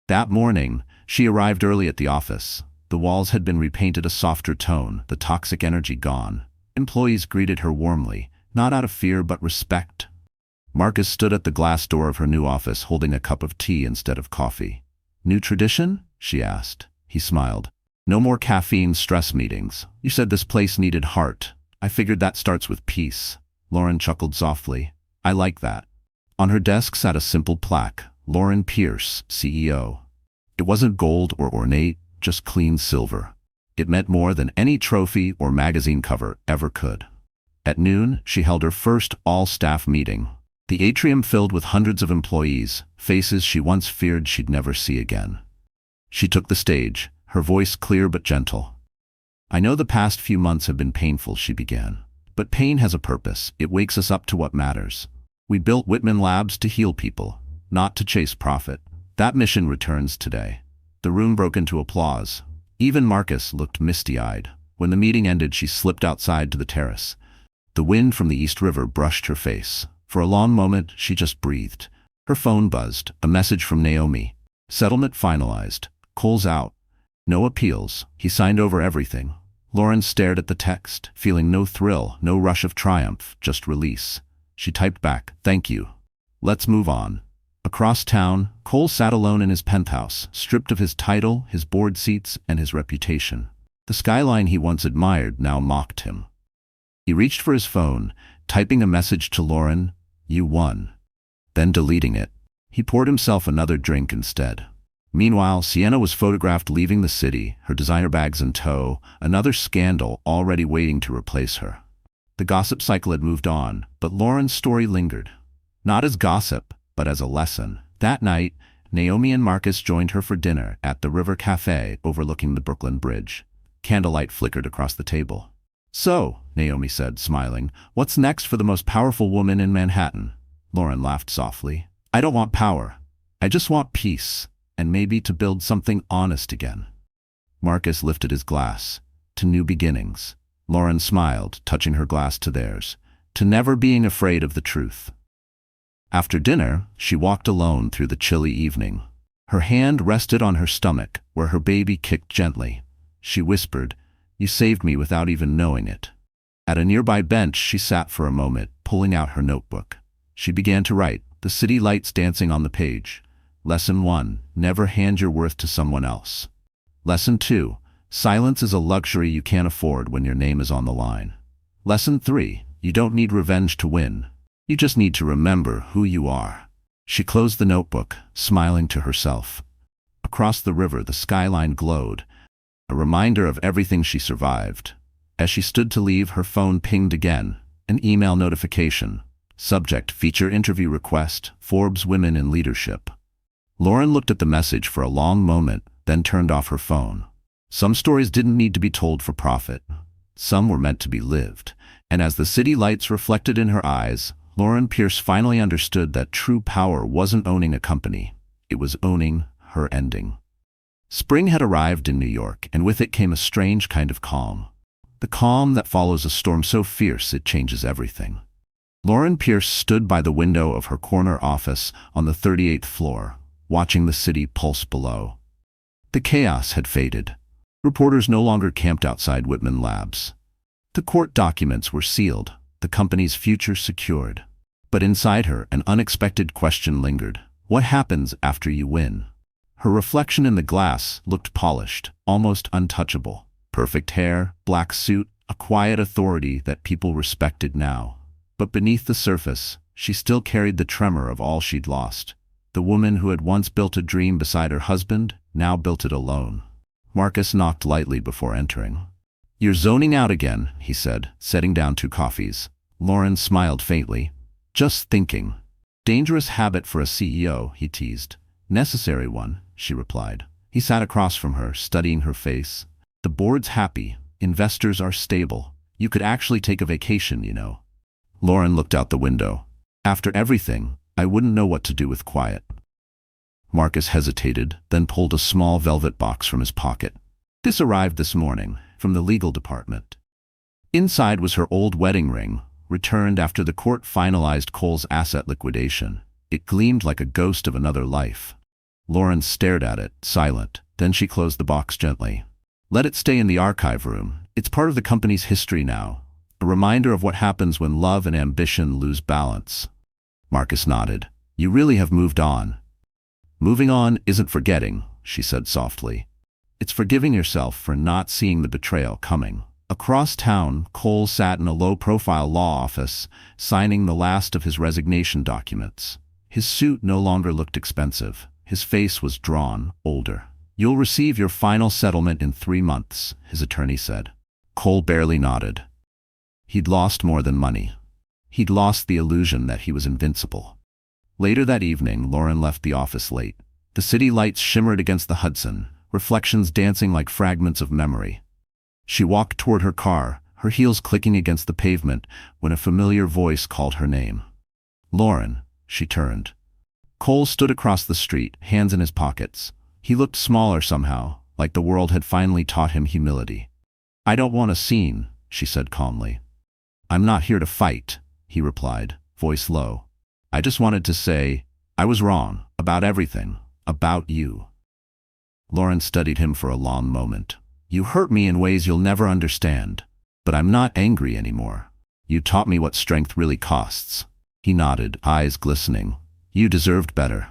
That morning, she arrived early at the office. The walls had been repainted a softer tone, the toxic energy gone. Employees greeted her warmly, not out of fear but respect. Marcus stood at the glass door of her new office holding a cup of tea instead of coffee. "New tradition?" she asked. He smiled. "No more caffeine stress meetings. You said this place needed heart. I figured that starts with peace." Lauren chuckled softly. "I like that." On her desk sat a simple plaque, Lauren Pierce, CEO. It wasn't gold or ornate, just clean silver. It meant more than any trophy or magazine cover ever could. At noon, she held her first all-staff meeting. The atrium filled with hundreds of employees, faces she once feared she'd never see again. She took the stage, her voice clear but gentle. "I know the past few months have been painful," she began. "But pain has a purpose. It wakes us up to what matters. We built Whitman Labs to heal people, not to chase profit. That mission returns today." The room broke into applause. Even Marcus looked misty-eyed. When the meeting ended, she slipped outside to the terrace. The wind from the East River brushed her face. For a long moment, she just breathed. Her phone buzzed, a message from Naomi. "Settlement finalized. Cole's out. No appeals. He signed over everything." Lauren stared at the text, feeling no thrill, no rush of triumph, just release. She typed back, "Thank you. Let's move on." Across town, Cole sat alone in his penthouse, stripped of his title, his board seats, and his reputation. The skyline he once admired now mocked him. He reached for his phone, typing a message to Lauren, "You won." Then deleting it. He poured himself another drink instead. Meanwhile, Sienna was photographed leaving the city, her designer bags in tow, another scandal already waiting to replace her. The gossip cycle had moved on, but Lauren's story lingered. Not as gossip, but as a lesson. That night, Naomi and Marcus joined her for dinner at the River Cafe overlooking the Brooklyn Bridge. Candlelight flickered across the table. "So," Naomi said, smiling, "what's next for the most powerful woman in Manhattan?" Lauren laughed softly. "I don't want power. I just want peace, and maybe to build something honest again." Marcus lifted his glass. "To new beginnings." Lauren smiled, touching her glass to theirs. "To never being afraid of the truth." After dinner, she walked alone through the chilly evening. Her hand rested on her stomach, where her baby kicked gently. She whispered, "You saved me without even knowing it." At a nearby bench, she sat for a moment, pulling out her notebook. She began to write, the city lights dancing on the page. Lesson 1, never hand your worth to someone else. Lesson 2, silence is a luxury you can't afford when your name is on the line. Lesson 3, you don't need revenge to win. You just need to remember who you are. She closed the notebook, smiling to herself. Across the river, the skyline glowed, a reminder of everything she survived. As she stood to leave, her phone pinged again, an email notification. Subject, feature interview request, Forbes Women in Leadership. Lauren looked at the message for a long moment, then turned off her phone. Some stories didn't need to be told for profit. Some were meant to be lived. And as the city lights reflected in her eyes, Lauren Pierce finally understood that true power wasn't owning a company. It was owning her ending. Spring had arrived in New York, and with it came a strange kind of calm. The calm that follows a storm so fierce it changes everything. Lauren Pierce stood by the window of her corner office on the 38th floor, watching the city pulse below. The chaos had faded. Reporters no longer camped outside Whitman Labs. The court documents were sealed, the company's future secured. But inside her, an unexpected question lingered. What happens after you win? Her reflection in the glass looked polished, almost untouchable. Perfect hair, black suit, a quiet authority that people respected now. But beneath the surface, she still carried the tremor of all she'd lost. The woman who had once built a dream beside her husband, now built it alone. Marcus knocked lightly before entering. "You're zoning out again," he said, setting down 2 coffees. Lauren smiled faintly. "Just thinking." "Dangerous habit for a CEO," he teased. "Necessary one," she replied. He sat across from her, studying her face. "The board's happy, Investors are stable. You could actually take a vacation, you know. Lauren looked out the window. After everything, I wouldn't know what to do with quiet. Marcus hesitated, then pulled a small velvet box from his pocket. This arrived this morning, from the legal department. Inside was her old wedding ring, returned after the court finalized Cole's asset liquidation. It gleamed like a ghost of another life. Lauren stared at it, silent. Then she closed the box gently. Let it stay in the archive room. It's part of the company's history now. A reminder of what happens when love and ambition lose balance. Marcus nodded. You really have moved on. Moving on isn't forgetting, she said softly. It's forgiving yourself for not seeing the betrayal coming. Across town, Cole sat in a low-profile law office, signing the last of his resignation documents. His suit no longer looked expensive. His face was drawn, older. You'll receive your final settlement in 3 months, his attorney said. Cole barely nodded. He'd lost more than money. He'd lost the illusion that he was invincible. Later that evening, Lauren left the office late. The city lights shimmered against the Hudson, reflections dancing like fragments of memory. She walked toward her car, her heels clicking against the pavement, when a familiar voice called her name. Lauren, she turned. Cole stood across the street, hands in his pockets. He looked smaller somehow, like the world had finally taught him humility. I don't want a scene, she said calmly. I'm not here to fight, he replied, voice low. I just wanted to say, I was wrong, about everything, about you. Lauren studied him for a long moment. You hurt me in ways you'll never understand, but I'm not angry anymore. You taught me what strength really costs. He nodded, eyes glistening. You deserved better.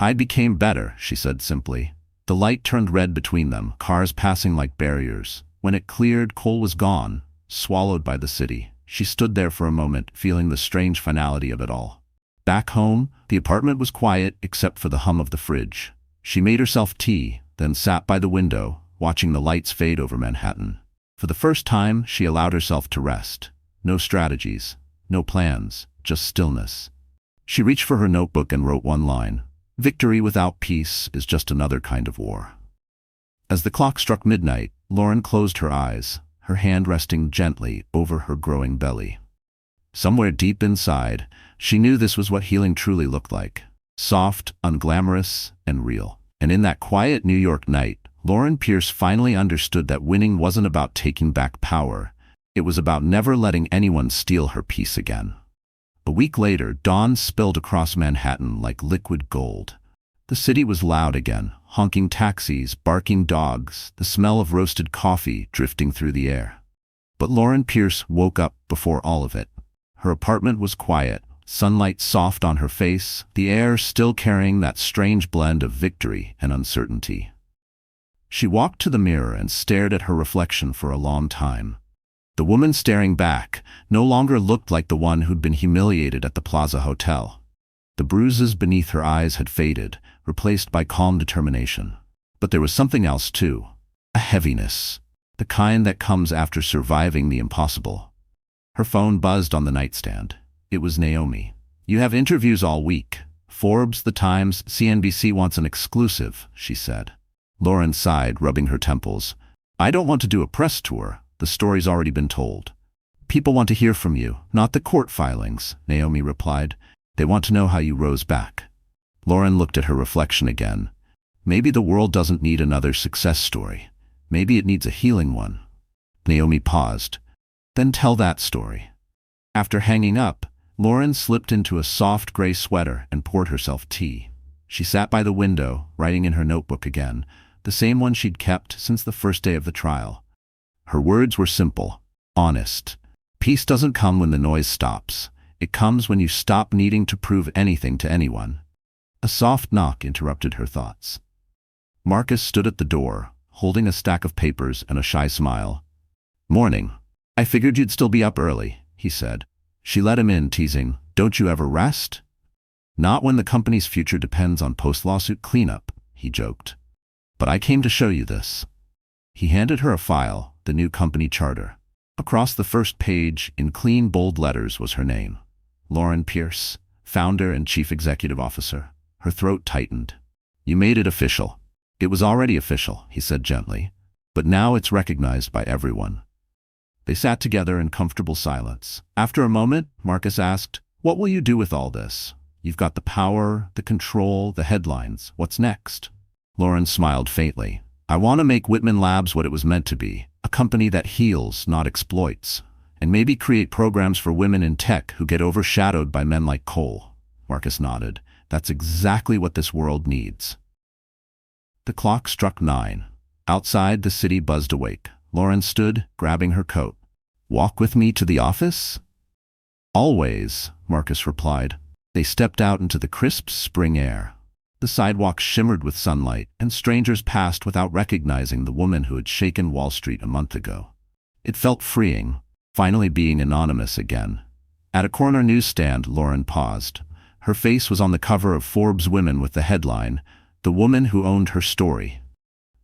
I became better, she said simply. The light turned red between them, cars passing like barriers. When it cleared, Cole was gone, swallowed by the city. She stood there for a moment, feeling the strange finality of it all. Back home, the apartment was quiet except for the hum of the fridge. She made herself tea, then sat by the window, watching the lights fade over Manhattan. For the first time, she allowed herself to rest. No strategies, no plans, just stillness. She reached for her notebook and wrote one line. Victory without peace is just another kind of war. As the clock struck midnight, Lauren closed her eyes, her hand resting gently over her growing belly. Somewhere deep inside, she knew this was what healing truly looked like. Soft, unglamorous, and real. And in that quiet New York night, Lauren Pierce finally understood that winning wasn't about taking back power. It was about never letting anyone steal her peace again. A week later, dawn spilled across Manhattan like liquid gold. The city was loud again, honking taxis, barking dogs, the smell of roasted coffee drifting through the air. But Lauren Pierce woke up before all of it. Her apartment was quiet, sunlight soft on her face, the air still carrying that strange blend of victory and uncertainty. She walked to the mirror and stared at her reflection for a long time. The woman staring back no longer looked like the one who'd been humiliated at the Plaza Hotel. The bruises beneath her eyes had faded, replaced by calm determination. But there was something else too, a heaviness, the kind that comes after surviving the impossible. Her phone buzzed on the nightstand. It was Naomi. You have interviews all week. Forbes, The Times, CNBC wants an exclusive, she said. Lauren sighed, rubbing her temples. I don't want to do a press tour. The story's already been told. People want to hear from you, not the court filings, Naomi replied. They want to know how you rose back. Lauren looked at her reflection again. Maybe the world doesn't need another success story. Maybe it needs a healing one. Naomi paused. Then tell that story. After hanging up, Lauren slipped into a soft gray sweater and poured herself tea. She sat by the window, writing in her notebook again, the same one she'd kept since the first day of the trial. Her words were simple, honest. Peace doesn't come when the noise stops. It comes when you stop needing to prove anything to anyone. A soft knock interrupted her thoughts. Marcus stood at the door, holding a stack of papers and a shy smile. Morning. I figured you'd still be up early, he said. She let him in, teasing, Don't you ever rest? Not when the company's future depends on post-lawsuit cleanup, he joked. But I came to show you this. He handed her a file, the new company charter. Across the first page, in clean, bold letters, was her name. Lauren Pierce, founder and chief executive officer. Her throat tightened. You made it official. It was already official, he said gently. but now it's recognized by everyone. They sat together in comfortable silence. After a moment, Marcus asked, "What will you do with all this? You've got the power, the control, the headlines. What's next?" Lauren smiled faintly. "I want to make Whitman Labs what it was meant to be, a company that heals, not exploits, and maybe create programs for women in tech who get overshadowed by men like Cole." Marcus nodded. "That's exactly what this world needs." The clock struck 9. Outside, the city buzzed awake. Lauren stood, grabbing her coat. "Walk with me to the office?" "Always," Marcus replied. They stepped out into the crisp spring air. The sidewalk shimmered with sunlight, and strangers passed without recognizing the woman who had shaken Wall Street a month ago. It felt freeing, finally being anonymous again. At a corner newsstand, Lauren paused. Her face was on the cover of Forbes Women with the headline, "The Woman Who Owned Her Story."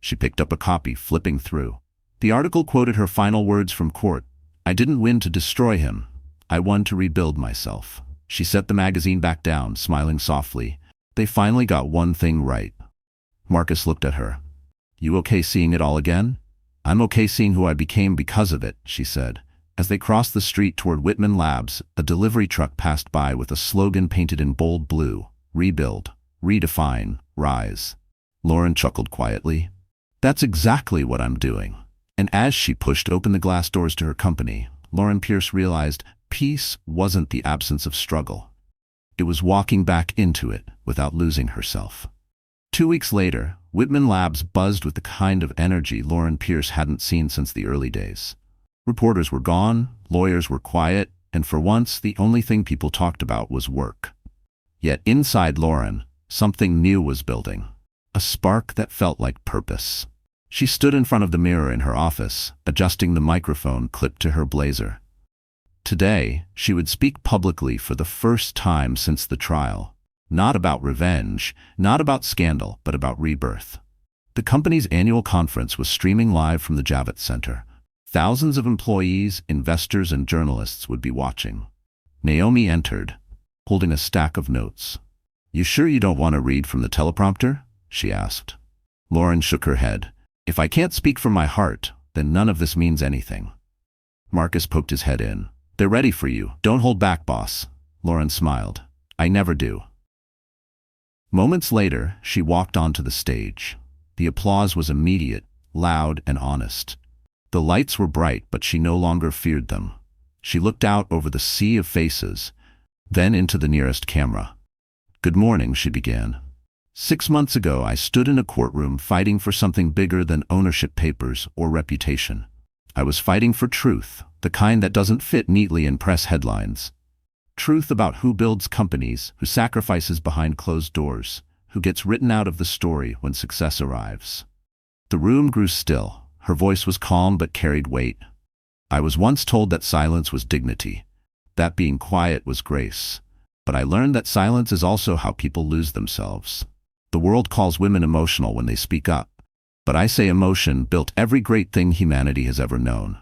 She picked up a copy, flipping through. The article quoted her final words from court. "I didn't win to destroy him. I won to rebuild myself." She set the magazine back down, smiling softly. They finally got one thing right. Marcus looked at her. "You okay seeing it all again?" "I'm okay seeing who I became because of it," she said. As they crossed the street toward Whitman Labs, a delivery truck passed by with a slogan painted in bold blue: "Rebuild, redefine, rise." Lauren chuckled quietly. "That's exactly what I'm doing." And as she pushed open the glass doors to her company, Lauren Pierce realized peace wasn't the absence of struggle. It was walking back into it without losing herself. 2 weeks later, Whitman Labs buzzed with the kind of energy Lauren Pierce hadn't seen since the early days. Reporters were gone, lawyers were quiet, and for once the only thing people talked about was work. Yet inside Lauren, something new was building. A spark that felt like purpose. She stood in front of the mirror in her office, adjusting the microphone clipped to her blazer. Today, she would speak publicly for the first time since the trial. Not about revenge, not about scandal, but about rebirth. The company's annual conference was streaming live from the Javits Center. Thousands of employees, investors, and journalists would be watching. Naomi entered, holding a stack of notes. "You sure you don't want to read from the teleprompter?" she asked. Lauren shook her head. "If I can't speak from my heart, then none of this means anything." Marcus poked his head in. "They're ready for you. Don't hold back, boss." Lauren smiled. "I never do." Moments later, she walked onto the stage. The applause was immediate, loud, and honest. The lights were bright, but she no longer feared them. She looked out over the sea of faces, then into the nearest camera. "Good morning," she began. "6 months ago, I stood in a courtroom fighting for something bigger than ownership papers or reputation. I was fighting for truth, the kind that doesn't fit neatly in press headlines. Truth about who builds companies, who sacrifices behind closed doors, who gets written out of the story when success arrives." The room grew still. Her voice was calm but carried weight. "I was once told that silence was dignity, that being quiet was grace. But I learned that silence is also how people lose themselves. The world calls women emotional when they speak up. But I say emotion built every great thing humanity has ever known.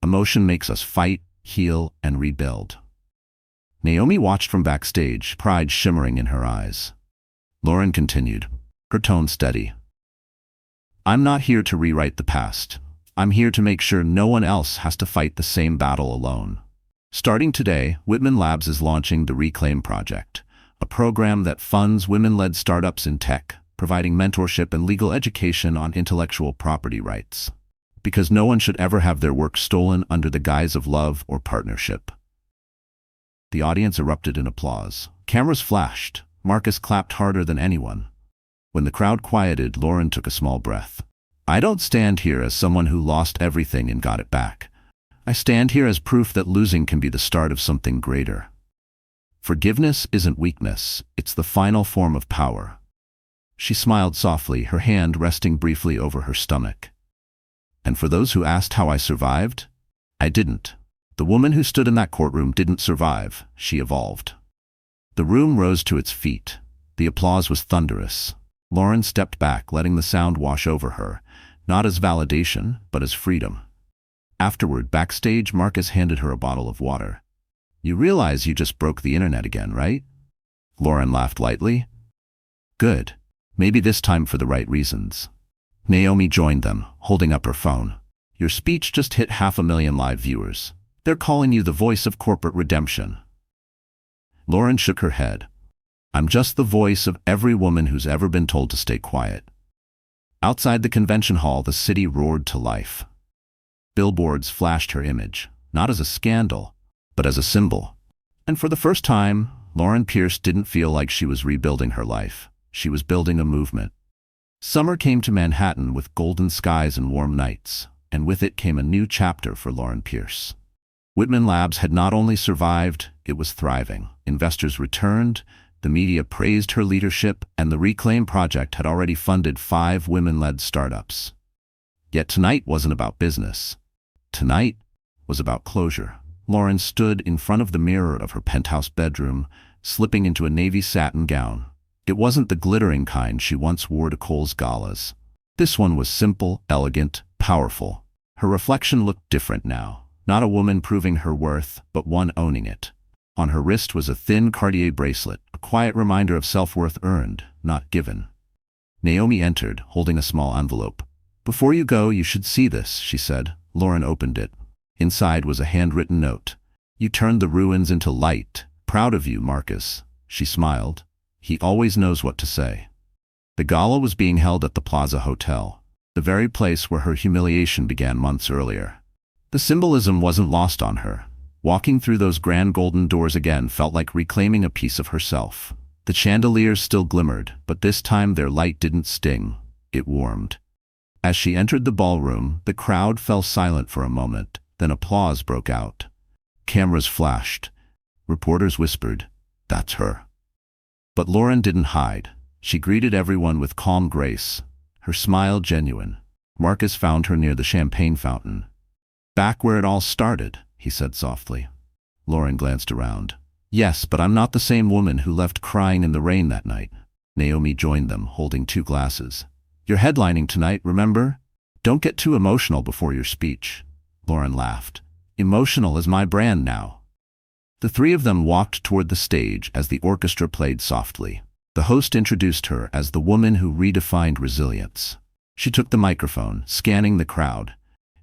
Emotion makes us fight, heal, and rebuild." Naomi watched from backstage, pride shimmering in her eyes. Lauren continued, her tone steady. "I'm not here to rewrite the past. I'm here to make sure no one else has to fight the same battle alone. Starting today, Whitman Labs is launching the Reclaim Project, a program that funds women-led startups in tech, providing mentorship and legal education on intellectual property rights. Because no one should ever have their work stolen under the guise of love or partnership." The audience erupted in applause. Cameras flashed. Marcus clapped harder than anyone. When the crowd quieted, Lauren took a small breath. "I don't stand here as someone who lost everything and got it back. I stand here as proof that losing can be the start of something greater. Forgiveness isn't weakness, it's the final form of power." She smiled softly, her hand resting briefly over her stomach. "And for those who asked how I survived, I didn't. The woman who stood in that courtroom didn't survive, she evolved." The room rose to its feet. The applause was thunderous. Lauren stepped back, letting the sound wash over her, not as validation, but as freedom. Afterward, backstage, Marcus handed her a bottle of water. "You realize you just broke the internet again, right?" Lauren laughed lightly. "Good. Maybe this time for the right reasons." Naomi joined them, holding up her phone. Your speech just hit 500,000 live viewers. They're calling you the voice of corporate redemption. Lauren shook her head. I'm just the voice of every woman who's ever been told to stay quiet. Outside the convention hall, the city roared to life. Billboards flashed her image, not as a scandal, but as a symbol. And for the first time, Lauren Pierce didn't feel like she was rebuilding her life. She was building a movement. Summer came to Manhattan with golden skies and warm nights, and with it came a new chapter for Lauren Pierce. Whitman Labs had not only survived, it was thriving. Investors returned, the media praised her leadership, and the Reclaim Project had already funded 5 women-led startups. Yet tonight wasn't about business. Tonight was about closure. Lauren stood in front of the mirror of her penthouse bedroom, slipping into a navy satin gown. It wasn't the glittering kind she once wore to Cole's galas. This one was simple, elegant, powerful. Her reflection looked different now. Not a woman proving her worth, but one owning it. On her wrist was a thin Cartier bracelet, a quiet reminder of self-worth earned, not given. Naomi entered, holding a small envelope. Before you go, you should see this, she said. Lauren opened it. Inside was a handwritten note. You turned the ruins into light. Proud of you, Marcus. She smiled. He always knows what to say. The gala was being held at the Plaza Hotel, the very place where her humiliation began months earlier. The symbolism wasn't lost on her. Walking through those grand golden doors again felt like reclaiming a piece of herself. The chandeliers still glimmered, but this time their light didn't sting. It warmed. As she entered the ballroom, the crowd fell silent for a moment, then applause broke out. Cameras flashed. Reporters whispered, "That's her." But Lauren didn't hide. She greeted everyone with calm grace, her smile genuine. Marcus found her near the champagne fountain. "Back where it all started," he said softly. Lauren glanced around. "Yes, but I'm not the same woman who left crying in the rain that night." Naomi joined them, holding 2 glasses. "You're headlining tonight, remember? Don't get too emotional before your speech." Lauren laughed. "Emotional is my brand now." The 3 of them walked toward the stage as the orchestra played softly. The host introduced her as the woman who redefined resilience. She took the microphone, scanning the crowd.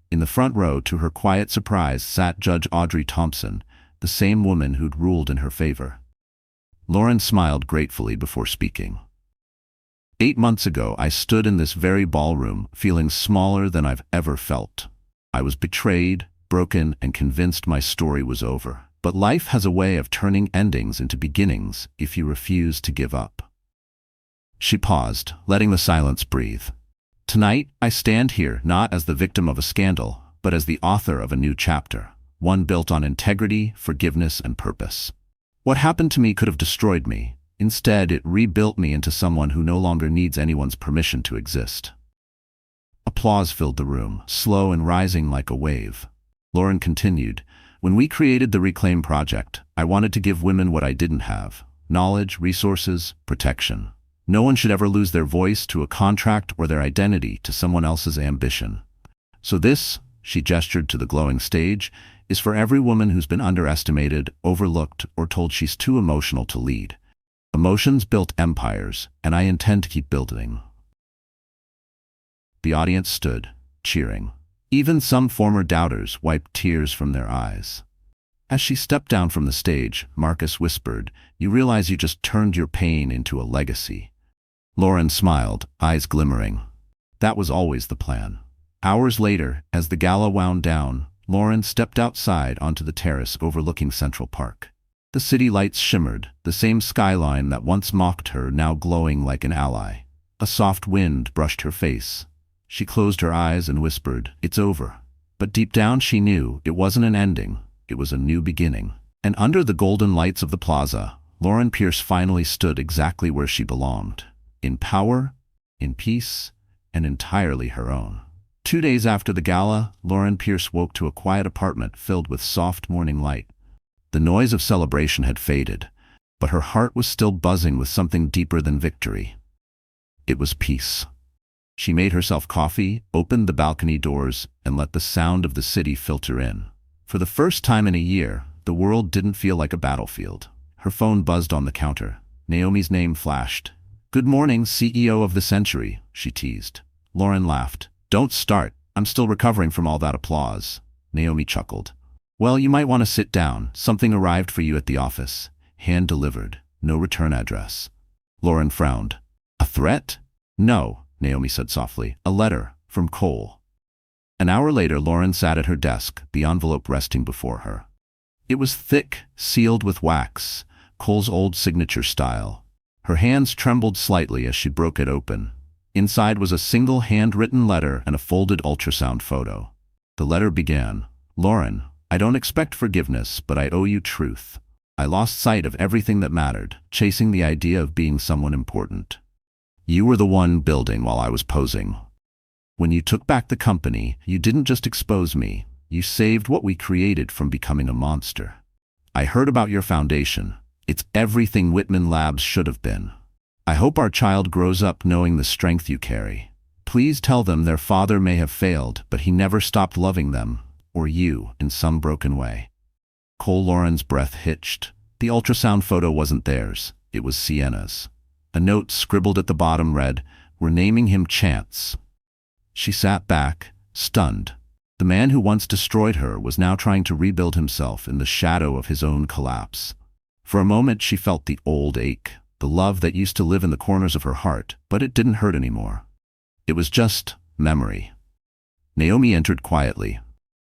In the front row, to her quiet surprise, sat Judge Audrey Thompson, the same woman who'd ruled in her favor. Lauren smiled gratefully before speaking. 8 months ago, I stood in this very ballroom, feeling smaller than I've ever felt. I was betrayed, broken, and convinced my story was over. But life has a way of turning endings into beginnings if you refuse to give up. She paused, letting the silence breathe. Tonight, I stand here not as the victim of a scandal, but as the author of a new chapter, one built on integrity, forgiveness, and purpose. What happened to me could have destroyed me. Instead, it rebuilt me into someone who no longer needs anyone's permission to exist. Applause filled the room, slow and rising like a wave. Lauren continued, "When we created the Reclaim Project, I wanted to give women what I didn't have: knowledge, resources, protection. No one should ever lose their voice to a contract or their identity to someone else's ambition. So this," she gestured to the glowing stage, "is for every woman who's been underestimated, overlooked, or told she's too emotional to lead. Emotions built empires, and I intend to keep building." The audience stood, cheering. Even some former doubters wiped tears from their eyes. As she stepped down from the stage, Marcus whispered, "You realize you just turned your pain into a legacy." Lauren smiled, eyes glimmering. That was always the plan. Hours later, as the gala wound down, Lauren stepped outside onto the terrace overlooking Central Park. The city lights shimmered, the same skyline that once mocked her now glowing like an ally. A soft wind brushed her face. She closed her eyes and whispered, "It's over." But deep down she knew it wasn't an ending, it was a new beginning. And under the golden lights of the plaza, Lauren Pierce finally stood exactly where she belonged. In power, in peace, and entirely her own. 2 days after the gala, Lauren Pierce woke to a quiet apartment filled with soft morning light. The noise of celebration had faded, but her heart was still buzzing with something deeper than victory. It was peace. She made herself coffee, opened the balcony doors, and let the sound of the city filter in. For the first time in a year, the world didn't feel like a battlefield. Her phone buzzed on the counter. Naomi's name flashed. "Good morning, CEO of the century," she teased. Lauren laughed. Don't start. I'm still recovering from all that applause. Naomi chuckled. Well, you might want to sit down. Something arrived for you at the office. Hand delivered. No return address. Lauren frowned. A threat? No, Naomi said softly. A letter from Cole. An hour later, Lauren sat at her desk, the envelope resting before her. It was thick, sealed with wax, Cole's old signature style. Her hands trembled slightly as she broke it open. Inside was a single handwritten letter and a folded ultrasound photo. The letter began, Lauren, I don't expect forgiveness, but I owe you truth. I lost sight of everything that mattered, chasing the idea of being someone important. You were the one building while I was posing. When you took back the company, you didn't just expose me, you saved what we created from becoming a monster. I heard about your foundation. It's everything Whitman Labs should have been. I hope our child grows up knowing the strength you carry. Please tell them their father may have failed, but he never stopped loving them, or you, in some broken way. Lauren's breath hitched. The ultrasound photo wasn't theirs. It was Sienna's. A note scribbled at the bottom read, We're naming him Chance. She sat back, stunned. The man who once destroyed her was now trying to rebuild himself in the shadow of his own collapse. For a moment she felt the old ache, the love that used to live in the corners of her heart, but it didn't hurt anymore. It was just memory. Naomi entered quietly.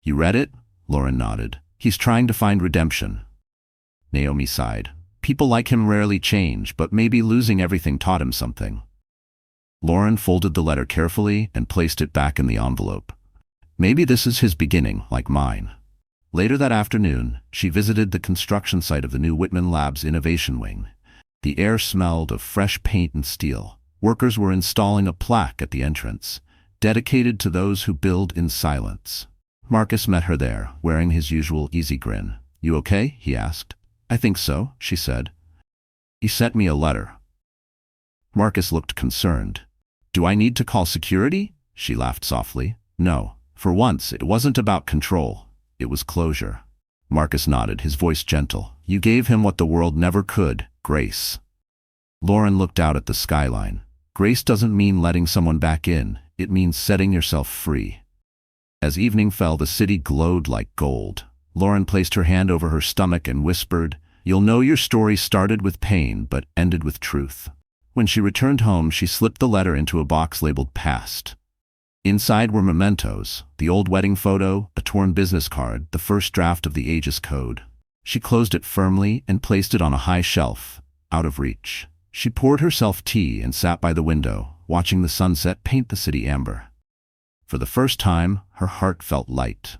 You read it? Lauren nodded. He's trying to find redemption. Naomi sighed. People like him rarely change, but maybe losing everything taught him something. Lauren folded the letter carefully and placed it back in the envelope. Maybe this is his beginning, like mine. Later that afternoon, she visited the construction site of the new Whitman Labs Innovation Wing. The air smelled of fresh paint and steel. Workers were installing a plaque at the entrance, dedicated to those who build in silence. Marcus met her there, wearing his usual easy grin. You okay? He asked. I think so, she said. He sent me a letter. Marcus looked concerned. Do I need to call security? She laughed softly. No. For once, it wasn't about control. It was closure. Marcus nodded, his voice gentle. You gave him what the world never could, grace. Lauren looked out at the skyline. Grace doesn't mean letting someone back in. It means setting yourself free. As evening fell, the city glowed like gold. Lauren placed her hand over her stomach and whispered, You'll know your story started with pain, but ended with truth. When she returned home, she slipped the letter into a box labeled Past. Inside were mementos, the old wedding photo, a torn business card, the first draft of the Aegis Code. She closed it firmly and placed it on a high shelf, out of reach. She poured herself tea and sat by the window, watching the sunset paint the city amber. For the first time, her heart felt light.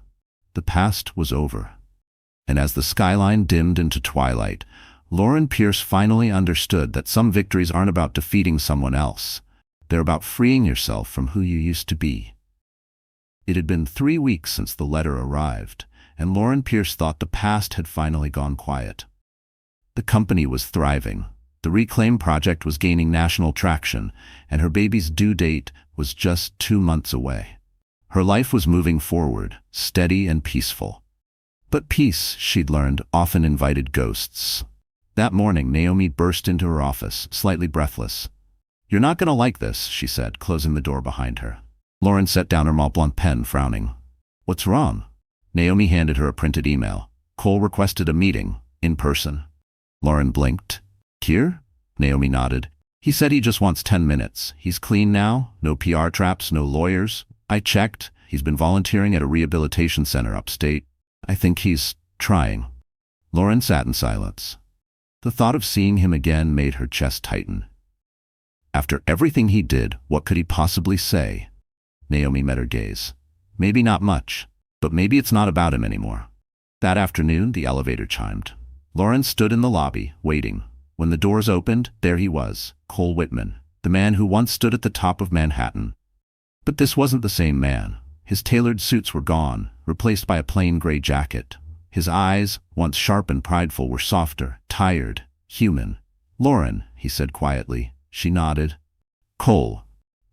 The past was over. And as the skyline dimmed into twilight, Lauren Pierce finally understood that some victories aren't about defeating someone else. They're about freeing yourself from who you used to be. It had been 3 weeks since the letter arrived, and Lauren Pierce thought the past had finally gone quiet. The company was thriving. The Reclaim project was gaining national traction, and her baby's due date was just 2 months away. Her life was moving forward, steady and peaceful. But peace, she'd learned, often invited ghosts. That morning, Naomi burst into her office, slightly breathless. You're not going to like this, she said, closing the door behind her. Lauren set down her Mont Blanc pen, frowning. What's wrong? Naomi handed her a printed email. Cole requested a meeting, in person. Lauren blinked. Here? Naomi nodded. He said he just wants 10 minutes. He's clean now, no PR traps, no lawyers. I checked. He's been volunteering at a rehabilitation center upstate. I think he's trying. Lauren sat in silence. The thought of seeing him again made her chest tighten. After everything he did, what could he possibly say? Naomi met her gaze. Maybe not much, but maybe it's not about him anymore. That afternoon, the elevator chimed. Lauren stood in the lobby, waiting. When the doors opened, there he was, Cole Whitman, the man who once stood at the top of Manhattan. But this wasn't the same man. His tailored suits were gone, replaced by a plain gray jacket. His eyes, once sharp and prideful, were softer, tired, human. Lauren, he said quietly. She nodded. Cole.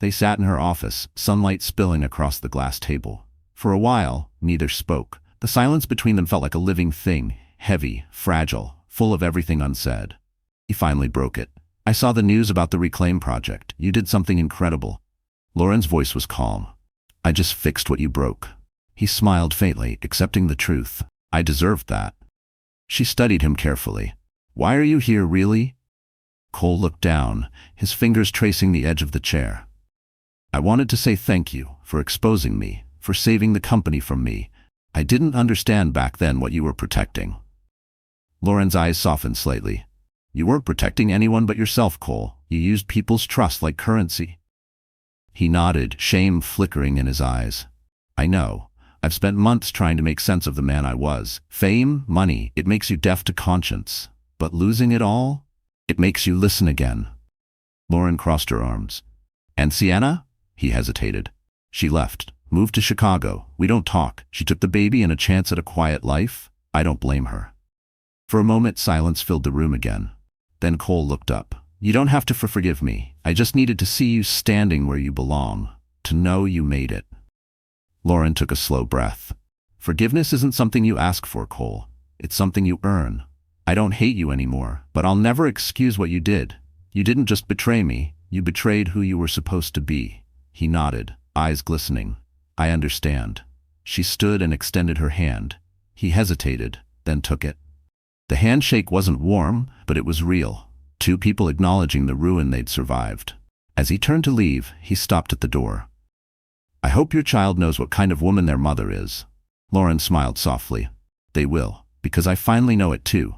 They sat in her office, sunlight spilling across the glass table. For a while, neither spoke. The silence between them felt like a living thing, heavy, fragile, full of everything unsaid. He finally broke it. I saw the news about the Reclaim project. You did something incredible. Lauren's voice was calm. I just fixed what you broke. He smiled faintly, accepting the truth. I deserved that. She studied him carefully. Why are you here, really? Cole looked down, his fingers tracing the edge of the chair. I wanted to say thank you for exposing me, for saving the company from me. I didn't understand back then what you were protecting. Lauren's eyes softened slightly. You weren't protecting anyone but yourself, Cole. You used people's trust like currency. He nodded, shame flickering in his eyes. I know. I've spent months trying to make sense of the man I was. Fame, money, it makes you deaf to conscience. But losing it all? It makes you listen again. Lauren crossed her arms. And Sienna? He hesitated. She left, moved to Chicago. We don't talk. She took the baby and a chance at a quiet life. I don't blame her. For a moment, silence filled the room again. Then Cole looked up. You don't have to forgive me. I just needed to see you standing where you belong, to know you made it. Lauren took a slow breath. Forgiveness isn't something you ask for, Cole. It's something you earn. I don't hate you anymore, but I'll never excuse what you did. You didn't just betray me. You betrayed who you were supposed to be. He nodded, eyes glistening. I understand. She stood and extended her hand. He hesitated, then took it. The handshake wasn't warm, but it was real. Two people acknowledging the ruin they'd survived. As he turned to leave, he stopped at the door. I hope your child knows what kind of woman their mother is. Lauren smiled softly. They will, because I finally know it too.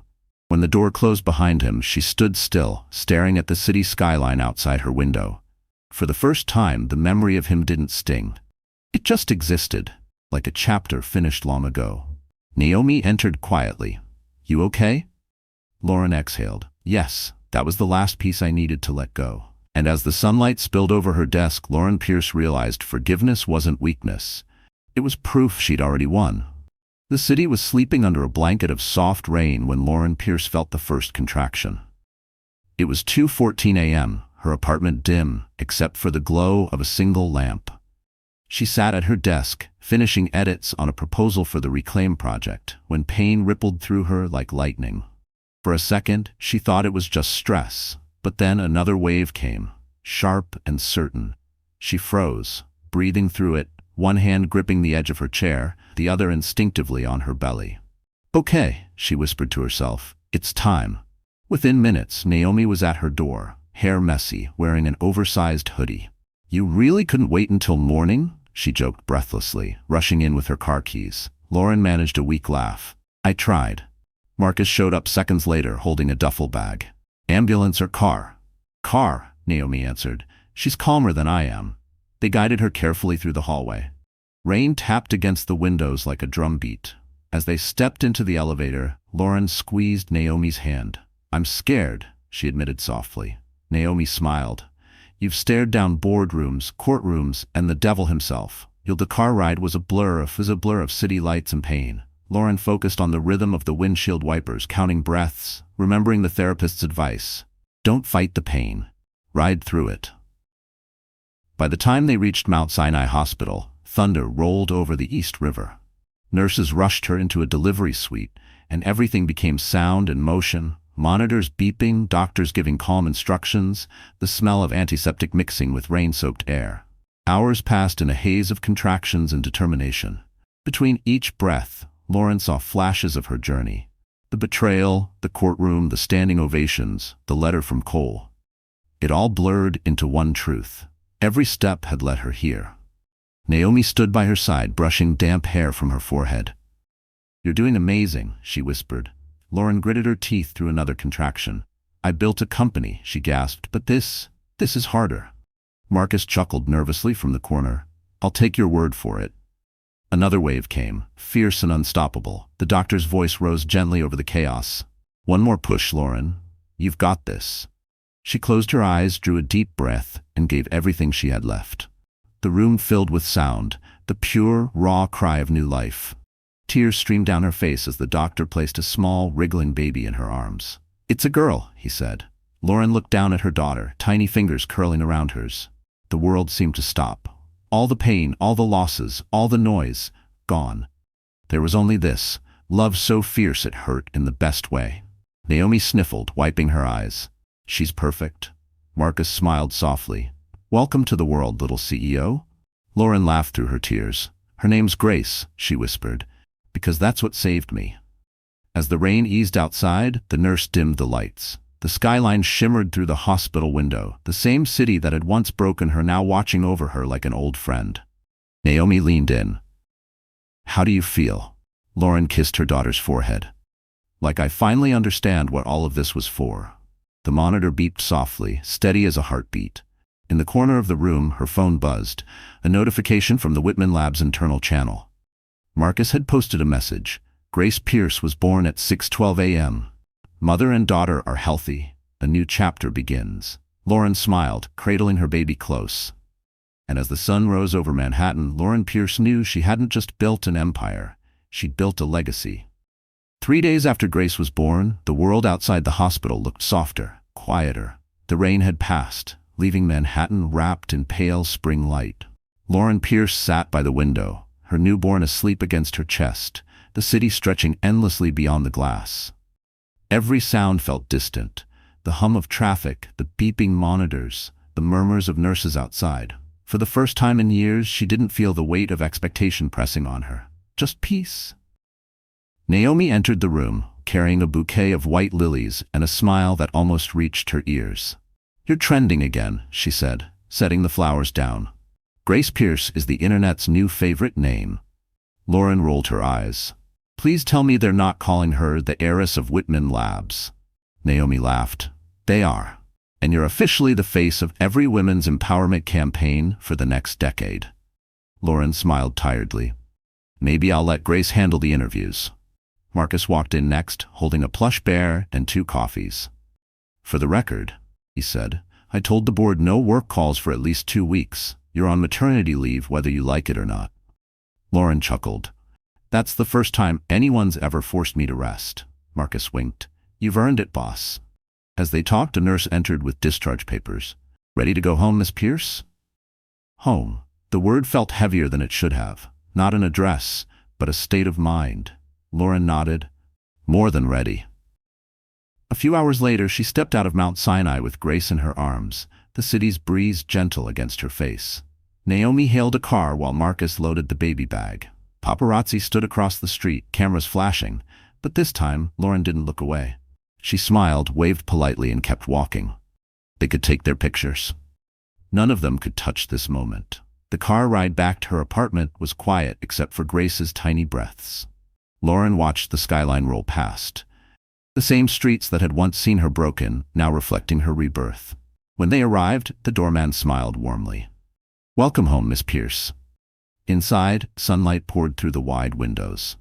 When the door closed behind him, she stood still, staring at the city skyline outside her window. For the first time, the memory of him didn't sting. It just existed, like a chapter finished long ago. Naomi entered quietly. You okay? Lauren exhaled. Yes, that was the last piece I needed to let go. And as the sunlight spilled over her desk, Lauren Pierce realized forgiveness wasn't weakness. It was proof she'd already won. The city was sleeping under a blanket of soft rain when Lauren Pierce felt the first contraction. It was 2:14 a.m., her apartment dim, except for the glow of a single lamp. She sat at her desk, finishing edits on a proposal for the Reclaim project, when pain rippled through her like lightning. For a second, she thought it was just stress, but then another wave came, sharp and certain. She froze, breathing through it, one hand gripping the edge of her chair, the other instinctively on her belly. Okay, she whispered to herself, it's time. Within minutes, Naomi was at her door, hair messy, wearing an oversized hoodie. You really couldn't wait until morning? She joked breathlessly, rushing in with her car keys. Lauren managed a weak laugh. I tried. Marcus showed up seconds later, holding a duffel bag. Ambulance or car? Car, Naomi answered. She's calmer than I am. They guided her carefully through the hallway. Rain tapped against the windows like a drumbeat. As they stepped into the elevator, Lauren squeezed Naomi's hand. I'm scared, she admitted softly. Naomi smiled. You've stared down boardrooms, courtrooms, and the devil himself. The car ride was a blur of city lights and pain. Lauren focused on the rhythm of the windshield wipers, counting breaths, remembering the therapist's advice. Don't fight the pain. Ride through it. By the time they reached Mount Sinai Hospital, thunder rolled over the East River. Nurses rushed her into a delivery suite, and everything became sound and motion. Monitors beeping, doctors giving calm instructions, the smell of antiseptic mixing with rain-soaked air. Hours passed in a haze of contractions and determination. Between each breath, Lauren saw flashes of her journey. The betrayal, the courtroom, the standing ovations, the letter from Cole. It all blurred into one truth. Every step had led her here. Naomi stood by her side, brushing damp hair from her forehead. You're doing amazing, she whispered. Lauren gritted her teeth through another contraction. I built a company, she gasped, but this is harder. Marcus chuckled nervously from the corner. I'll take your word for it. Another wave came, fierce and unstoppable. The doctor's voice rose gently over the chaos. One more push, Lauren. You've got this. She closed her eyes, drew a deep breath, and gave everything she had left. The room filled with sound, the pure, raw cry of new life. Tears streamed down her face as the doctor placed a small, wriggling baby in her arms. It's a girl, he said. Lauren looked down at her daughter, tiny fingers curling around hers. The world seemed to stop. All the pain, all the losses, all the noise, gone. There was only this, love so fierce it hurt in the best way. Naomi sniffled, wiping her eyes. She's perfect. Marcus smiled softly. Welcome to the world, little CEO. Lauren laughed through her tears. Her name's Grace, she whispered, because that's what saved me. As the rain eased outside, the nurse dimmed the lights. The skyline shimmered through the hospital window, the same city that had once broken her now watching over her like an old friend. Naomi leaned in. How do you feel? Lauren kissed her daughter's forehead. Like I finally understand what all of this was for. The monitor beeped softly, steady as a heartbeat. In the corner of the room, her phone buzzed, a notification from the Whitman Labs internal channel. Marcus had posted a message. Grace Pierce was born at 6:12 a.m. Mother and daughter are healthy. A new chapter begins. Lauren smiled, cradling her baby close. And as the sun rose over Manhattan, Lauren Pierce knew she hadn't just built an empire. She'd built a legacy. 3 days after Grace was born, the world outside the hospital looked softer, quieter. The rain had passed, leaving Manhattan wrapped in pale spring light. Lauren Pierce sat by the window, her newborn asleep against her chest, the city stretching endlessly beyond the glass. Every sound felt distant, the hum of traffic, the beeping monitors, the murmurs of nurses outside. For the first time in years, she didn't feel the weight of expectation pressing on her. Just peace. Naomi entered the room, carrying a bouquet of white lilies and a smile that almost reached her ears. You're trending again, she said, setting the flowers down. Grace Pierce is the internet's new favorite name. Lauren rolled her eyes. Please tell me they're not calling her the heiress of Whitman Labs. Naomi laughed. They are. And you're officially the face of every women's empowerment campaign for the next decade. Lauren smiled tiredly. Maybe I'll let Grace handle the interviews. Marcus walked in next, holding a plush bear and 2 coffees. For the record, he said, I told the board no work calls for at least 2 weeks. You're on maternity leave whether you like it or not. Lauren chuckled. That's the first time anyone's ever forced me to rest. Marcus winked. You've earned it, boss. As they talked, a nurse entered with discharge papers. Ready to go home, Miss Pierce? Home. The word felt heavier than it should have. Not an address, but a state of mind. Lauren nodded. More than ready. A few hours later, she stepped out of Mount Sinai with Grace in her arms, the city's breeze gentle against her face. Naomi hailed a car while Marcus loaded the baby bag. Paparazzi stood across the street, cameras flashing, but this time, Lauren didn't look away. She smiled, waved politely, and kept walking. They could take their pictures. None of them could touch this moment. The car ride back to her apartment was quiet except for Grace's tiny breaths. Lauren watched the skyline roll past. The same streets that had once seen her broken, now reflecting her rebirth. When they arrived, the doorman smiled warmly. Welcome home, Miss Pierce. Inside, sunlight poured through the wide windows.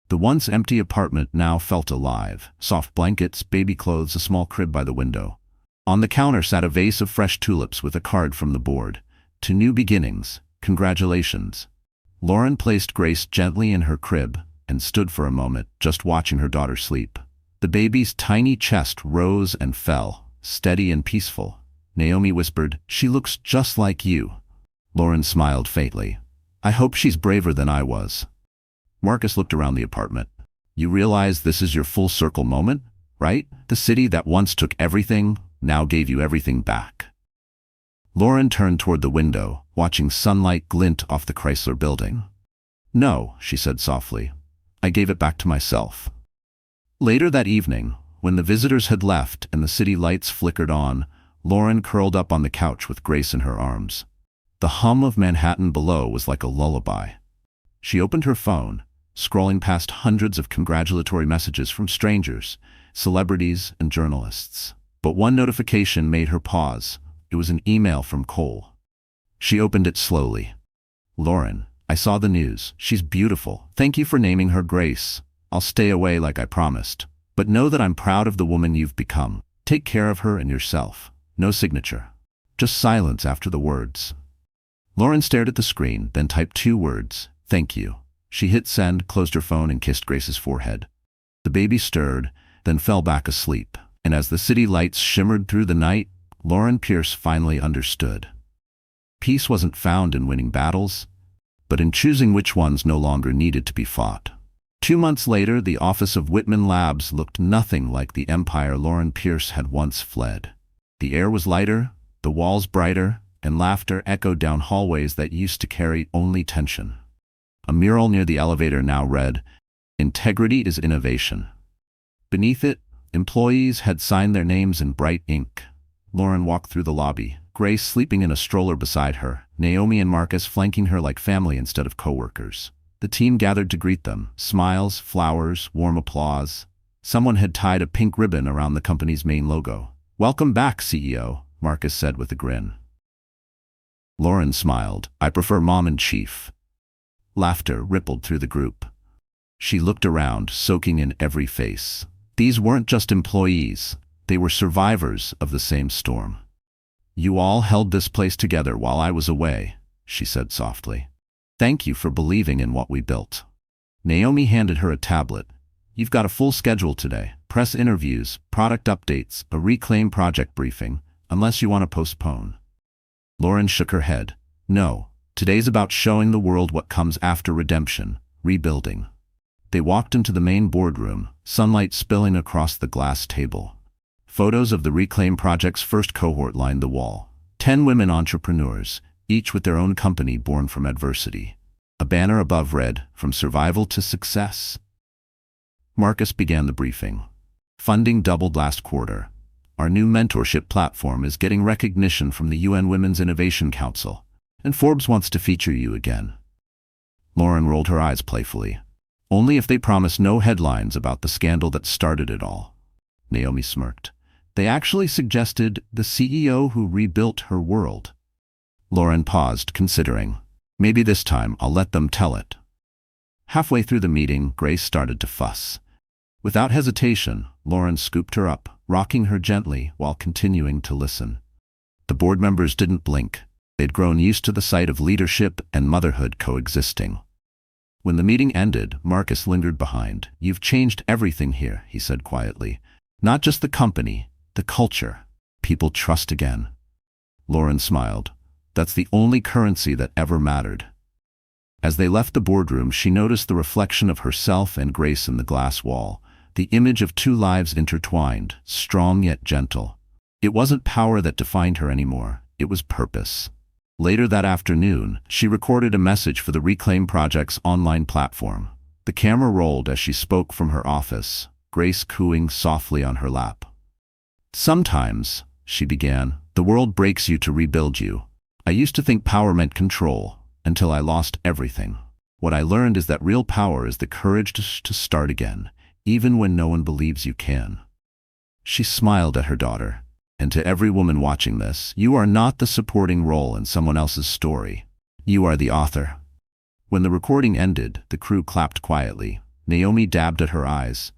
The once empty apartment now felt alive. Soft blankets, baby clothes, a small crib by the window. On the counter sat a vase of fresh tulips with a card from the board. To new beginnings, congratulations. Lauren placed Grace gently in her crib and stood for a moment, just watching her daughter sleep. The baby's tiny chest rose and fell, steady and peaceful. Naomi whispered, "She looks just like you." Lauren smiled faintly. "I hope she's braver than I was." Marcus looked around the apartment. "You realize this is your full circle moment, right? The city that once took everything, now gave you everything back." Lauren turned toward the window, watching sunlight glint off the Chrysler building. "No," she said softly. "I gave it back to myself." Later that evening, when the visitors had left and the city lights flickered on, Lauren curled up on the couch with Grace in her arms. The hum of Manhattan below was like a lullaby. She opened her phone, scrolling past hundreds of congratulatory messages from strangers, celebrities, and journalists. But one notification made her pause. It was an email from Cole. She opened it slowly. "Lauren, I saw the news. She's beautiful. Thank you for naming her Grace. I'll stay away like I promised. But know that I'm proud of the woman you've become. Take care of her and yourself." No signature. Just silence after the words. Lauren stared at the screen, then typed 2 words, "Thank you." She hit send, closed her phone, and kissed Grace's forehead. The baby stirred, then fell back asleep. And as the city lights shimmered through the night, Lauren Pierce finally understood. Peace wasn't found in winning battles, but in choosing which ones no longer needed to be fought. 2 months later, the office of Whitman Labs looked nothing like the empire Lauren Pierce had once fled. The air was lighter, the walls brighter, and laughter echoed down hallways that used to carry only tension. A mural near the elevator now read, "Integrity is innovation." Beneath it, employees had signed their names in bright ink. Lauren walked through the lobby, Grace sleeping in a stroller beside her, Naomi and Marcus flanking her like family instead of co-workers. The team gathered to greet them, smiles, flowers, warm applause. Someone had tied a pink ribbon around the company's main logo. "Welcome back, CEO," Marcus said with a grin. Lauren smiled. "I prefer Mom in Chief." Laughter rippled through the group. She looked around, soaking in every face. These weren't just employees. They were survivors of the same storm. "You all held this place together while I was away," she said softly. "Thank you for believing in what we built." Naomi handed her a tablet. "You've got a full schedule today. Press interviews, product updates, a reclaim project briefing, unless you want to postpone." Lauren shook her head. "No, today's about showing the world what comes after redemption, rebuilding." They walked into the main boardroom, sunlight spilling across the glass table. Photos of the Reclaim Project's first cohort lined the wall. 10 women entrepreneurs, each with their own company born from adversity. A banner above read, "From survival to success." Marcus began the briefing. "Funding doubled last quarter. Our new mentorship platform is getting recognition from the UN Women's Innovation Council, and Forbes wants to feature you again." Lauren rolled her eyes playfully. "Only if they promise no headlines about the scandal that started it all." Naomi smirked. "They actually suggested the CEO who rebuilt her world." Lauren paused, considering. "Maybe this time I'll let them tell it." Halfway through the meeting, Grace started to fuss. Without hesitation, Lauren scooped her up, rocking her gently while continuing to listen. The board members didn't blink. They'd grown used to the sight of leadership and motherhood coexisting. When the meeting ended, Marcus lingered behind. "You've changed everything here," he said quietly. "Not just the company, the culture. People trust again." Lauren smiled. "That's the only currency that ever mattered." As they left the boardroom, she noticed the reflection of herself and Grace in the glass wall, the image of 2 lives intertwined, strong yet gentle. It wasn't power that defined her anymore, it was purpose. Later that afternoon, she recorded a message for the Reclaim Project's online platform. The camera rolled as she spoke from her office, Grace cooing softly on her lap. "Sometimes," she began, "the world breaks you to rebuild you. I used to think power meant control, until I lost everything. What I learned is that real power is the courage to start again, even when no one believes you can." She smiled at her daughter. "And to every woman watching this, you are not the supporting role in someone else's story. You are the author." When the recording ended, the crew clapped quietly. Naomi dabbed at her eyes.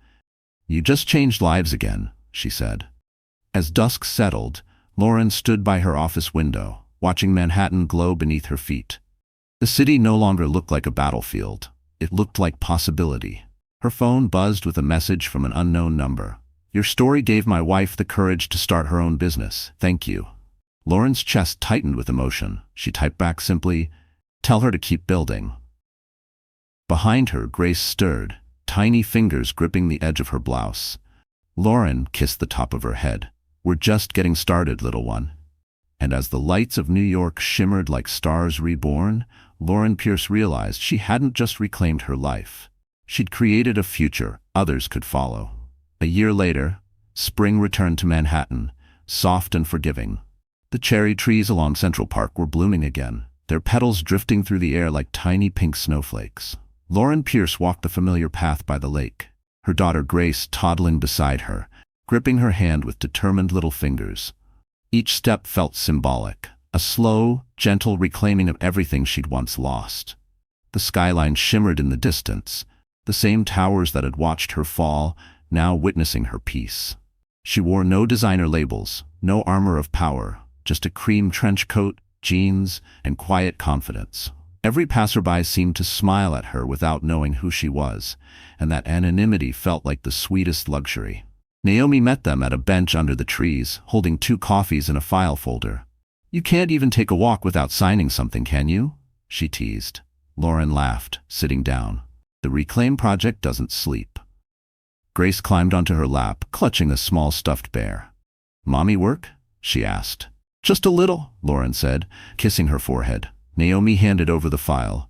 "You just changed lives again," she said. As dusk settled, Lauren stood by her office window, watching Manhattan glow beneath her feet. The city no longer looked like a battlefield. It looked like possibility. Her phone buzzed with a message from an unknown number. "Your story gave my wife the courage to start her own business. Thank you." Lauren's chest tightened with emotion. She typed back simply, "Tell her to keep building." Behind her, Grace stirred, tiny fingers gripping the edge of her blouse. Lauren kissed the top of her head. "We're just getting started, little one." And as the lights of New York shimmered like stars reborn, Lauren Pierce realized she hadn't just reclaimed her life. She'd created a future others could follow. A year later, spring returned to Manhattan, soft and forgiving. The cherry trees along Central Park were blooming again, their petals drifting through the air like tiny pink snowflakes. Lauren Pierce walked the familiar path by the lake, her daughter Grace toddling beside her, gripping her hand with determined little fingers. Each step felt symbolic, a slow, gentle reclaiming of everything she'd once lost. The skyline shimmered in the distance, the same towers that had watched her fall, now witnessing her peace. She wore no designer labels, no armor of power, just a cream trench coat, jeans, and quiet confidence. Every passerby seemed to smile at her without knowing who she was, and that anonymity felt like the sweetest luxury. Naomi met them at a bench under the trees, holding 2 coffees and a file folder. "You can't even take a walk without signing something, can you?" she teased. Lauren laughed, sitting down. "The Reclaim Project doesn't sleep." Grace climbed onto her lap, clutching a small stuffed bear. "Mommy work?" she asked. Just a little, Lauren said, kissing her forehead. Naomi handed over the file.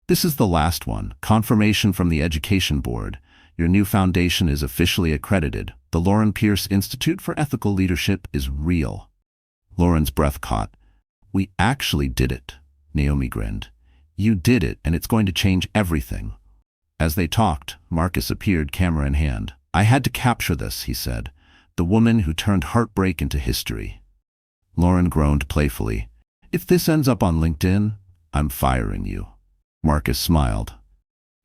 This is the last one. Confirmation from the Education Board. Your new foundation is officially accredited. The Lauren Pierce Institute for Ethical Leadership is real. Lauren's breath caught. We actually did it, Naomi grinned. You did it, and it's going to change everything. As they talked, Marcus appeared, camera in hand. I had to capture this, he said. The woman who turned heartbreak into history. Lauren groaned playfully. If this ends up on LinkedIn, I'm firing you. Marcus smiled.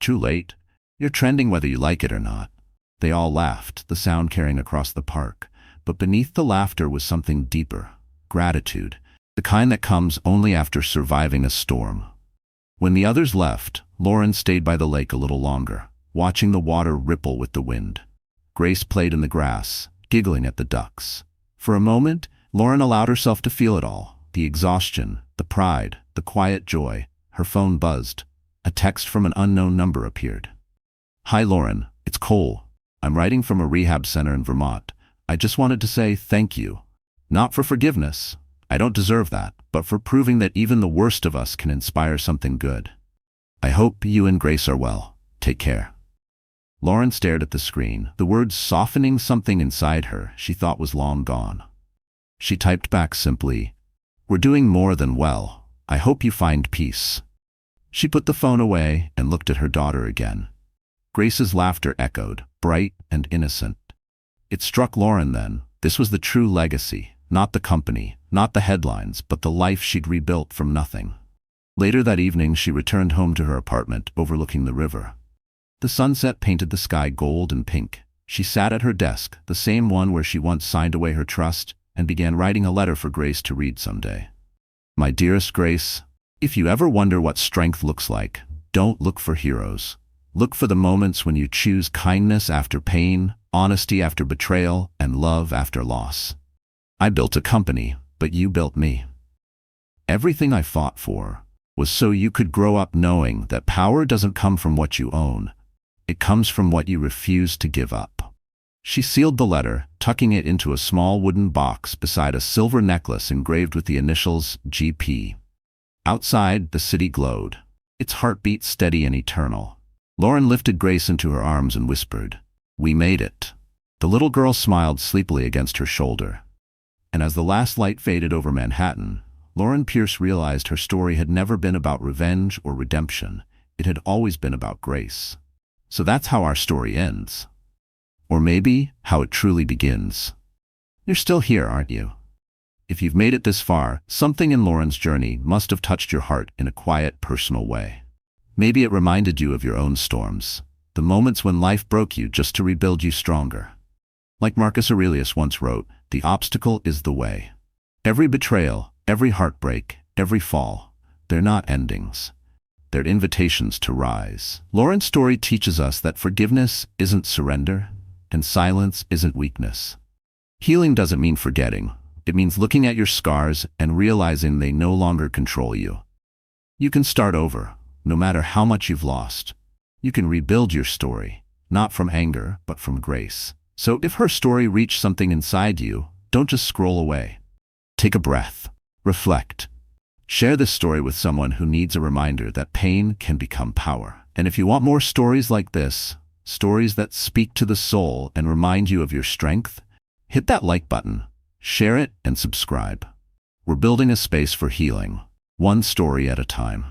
Too late. You're trending whether you like it or not. They all laughed, the sound carrying across the park. But beneath the laughter was something deeper. Gratitude. The kind that comes only after surviving a storm. When the others left, Lauren stayed by the lake a little longer, watching the water ripple with the wind. Grace played in the grass, giggling at the ducks. For a moment, Lauren allowed herself to feel it all. The exhaustion, the pride, the quiet joy. Her phone buzzed. A text from an unknown number appeared. Hi Lauren, it's Cole. I'm writing from a rehab center in Vermont. I just wanted to say thank you. Not for forgiveness. I don't deserve that, but for proving that even the worst of us can inspire something good. I hope you and Grace are well. Take care. Lauren stared at the screen, the words softening something inside her she thought was long gone. She typed back simply, We're doing more than well. I hope you find peace. She put the phone away and looked at her daughter again. Grace's laughter echoed, bright and innocent. It struck Lauren then. This was the true legacy, not the company, not the headlines, but the life she'd rebuilt from nothing. Later that evening, she returned home to her apartment overlooking the river. The sunset painted the sky gold and pink. She sat at her desk, the same one where she once signed away her trust, and began writing a letter for Grace to read someday. My dearest Grace, if you ever wonder what strength looks like, don't look for heroes. Look for the moments when you choose kindness after pain, honesty after betrayal, and love after loss. I built a company, but you built me. Everything I fought for was so you could grow up knowing that power doesn't come from what you own. It comes from what you refuse to give up. She sealed the letter, tucking it into a small wooden box beside a silver necklace engraved with the initials GP. Outside, the city glowed, its heartbeat steady and eternal. Lauren lifted Grace into her arms and whispered, We made it. The little girl smiled sleepily against her shoulder. And as the last light faded over Manhattan, Lauren Pierce realized her story had never been about revenge or redemption. It had always been about grace. So that's how our story ends. Or maybe how it truly begins. You're still here, aren't you? If you've made it this far, something in Lauren's journey must have touched your heart in a quiet, personal way. Maybe it reminded you of your own storms, the moments when life broke you just to rebuild you stronger. Like Marcus Aurelius once wrote, the obstacle is the way. Every betrayal, every heartbreak, every fall, they're not endings. They're invitations to rise. Lauren's story teaches us that forgiveness isn't surrender, and silence isn't weakness. Healing doesn't mean forgetting. It means looking at your scars and realizing they no longer control you. You can start over, no matter how much you've lost. You can rebuild your story, not from anger, but from grace. So if her story reached something inside you, don't just scroll away. Take a breath. Reflect. Share this story with someone who needs a reminder that pain can become power. And if you want more stories like this, stories that speak to the soul and remind you of your strength, hit that like button, share it, and subscribe. We're building a space for healing, one story at a time.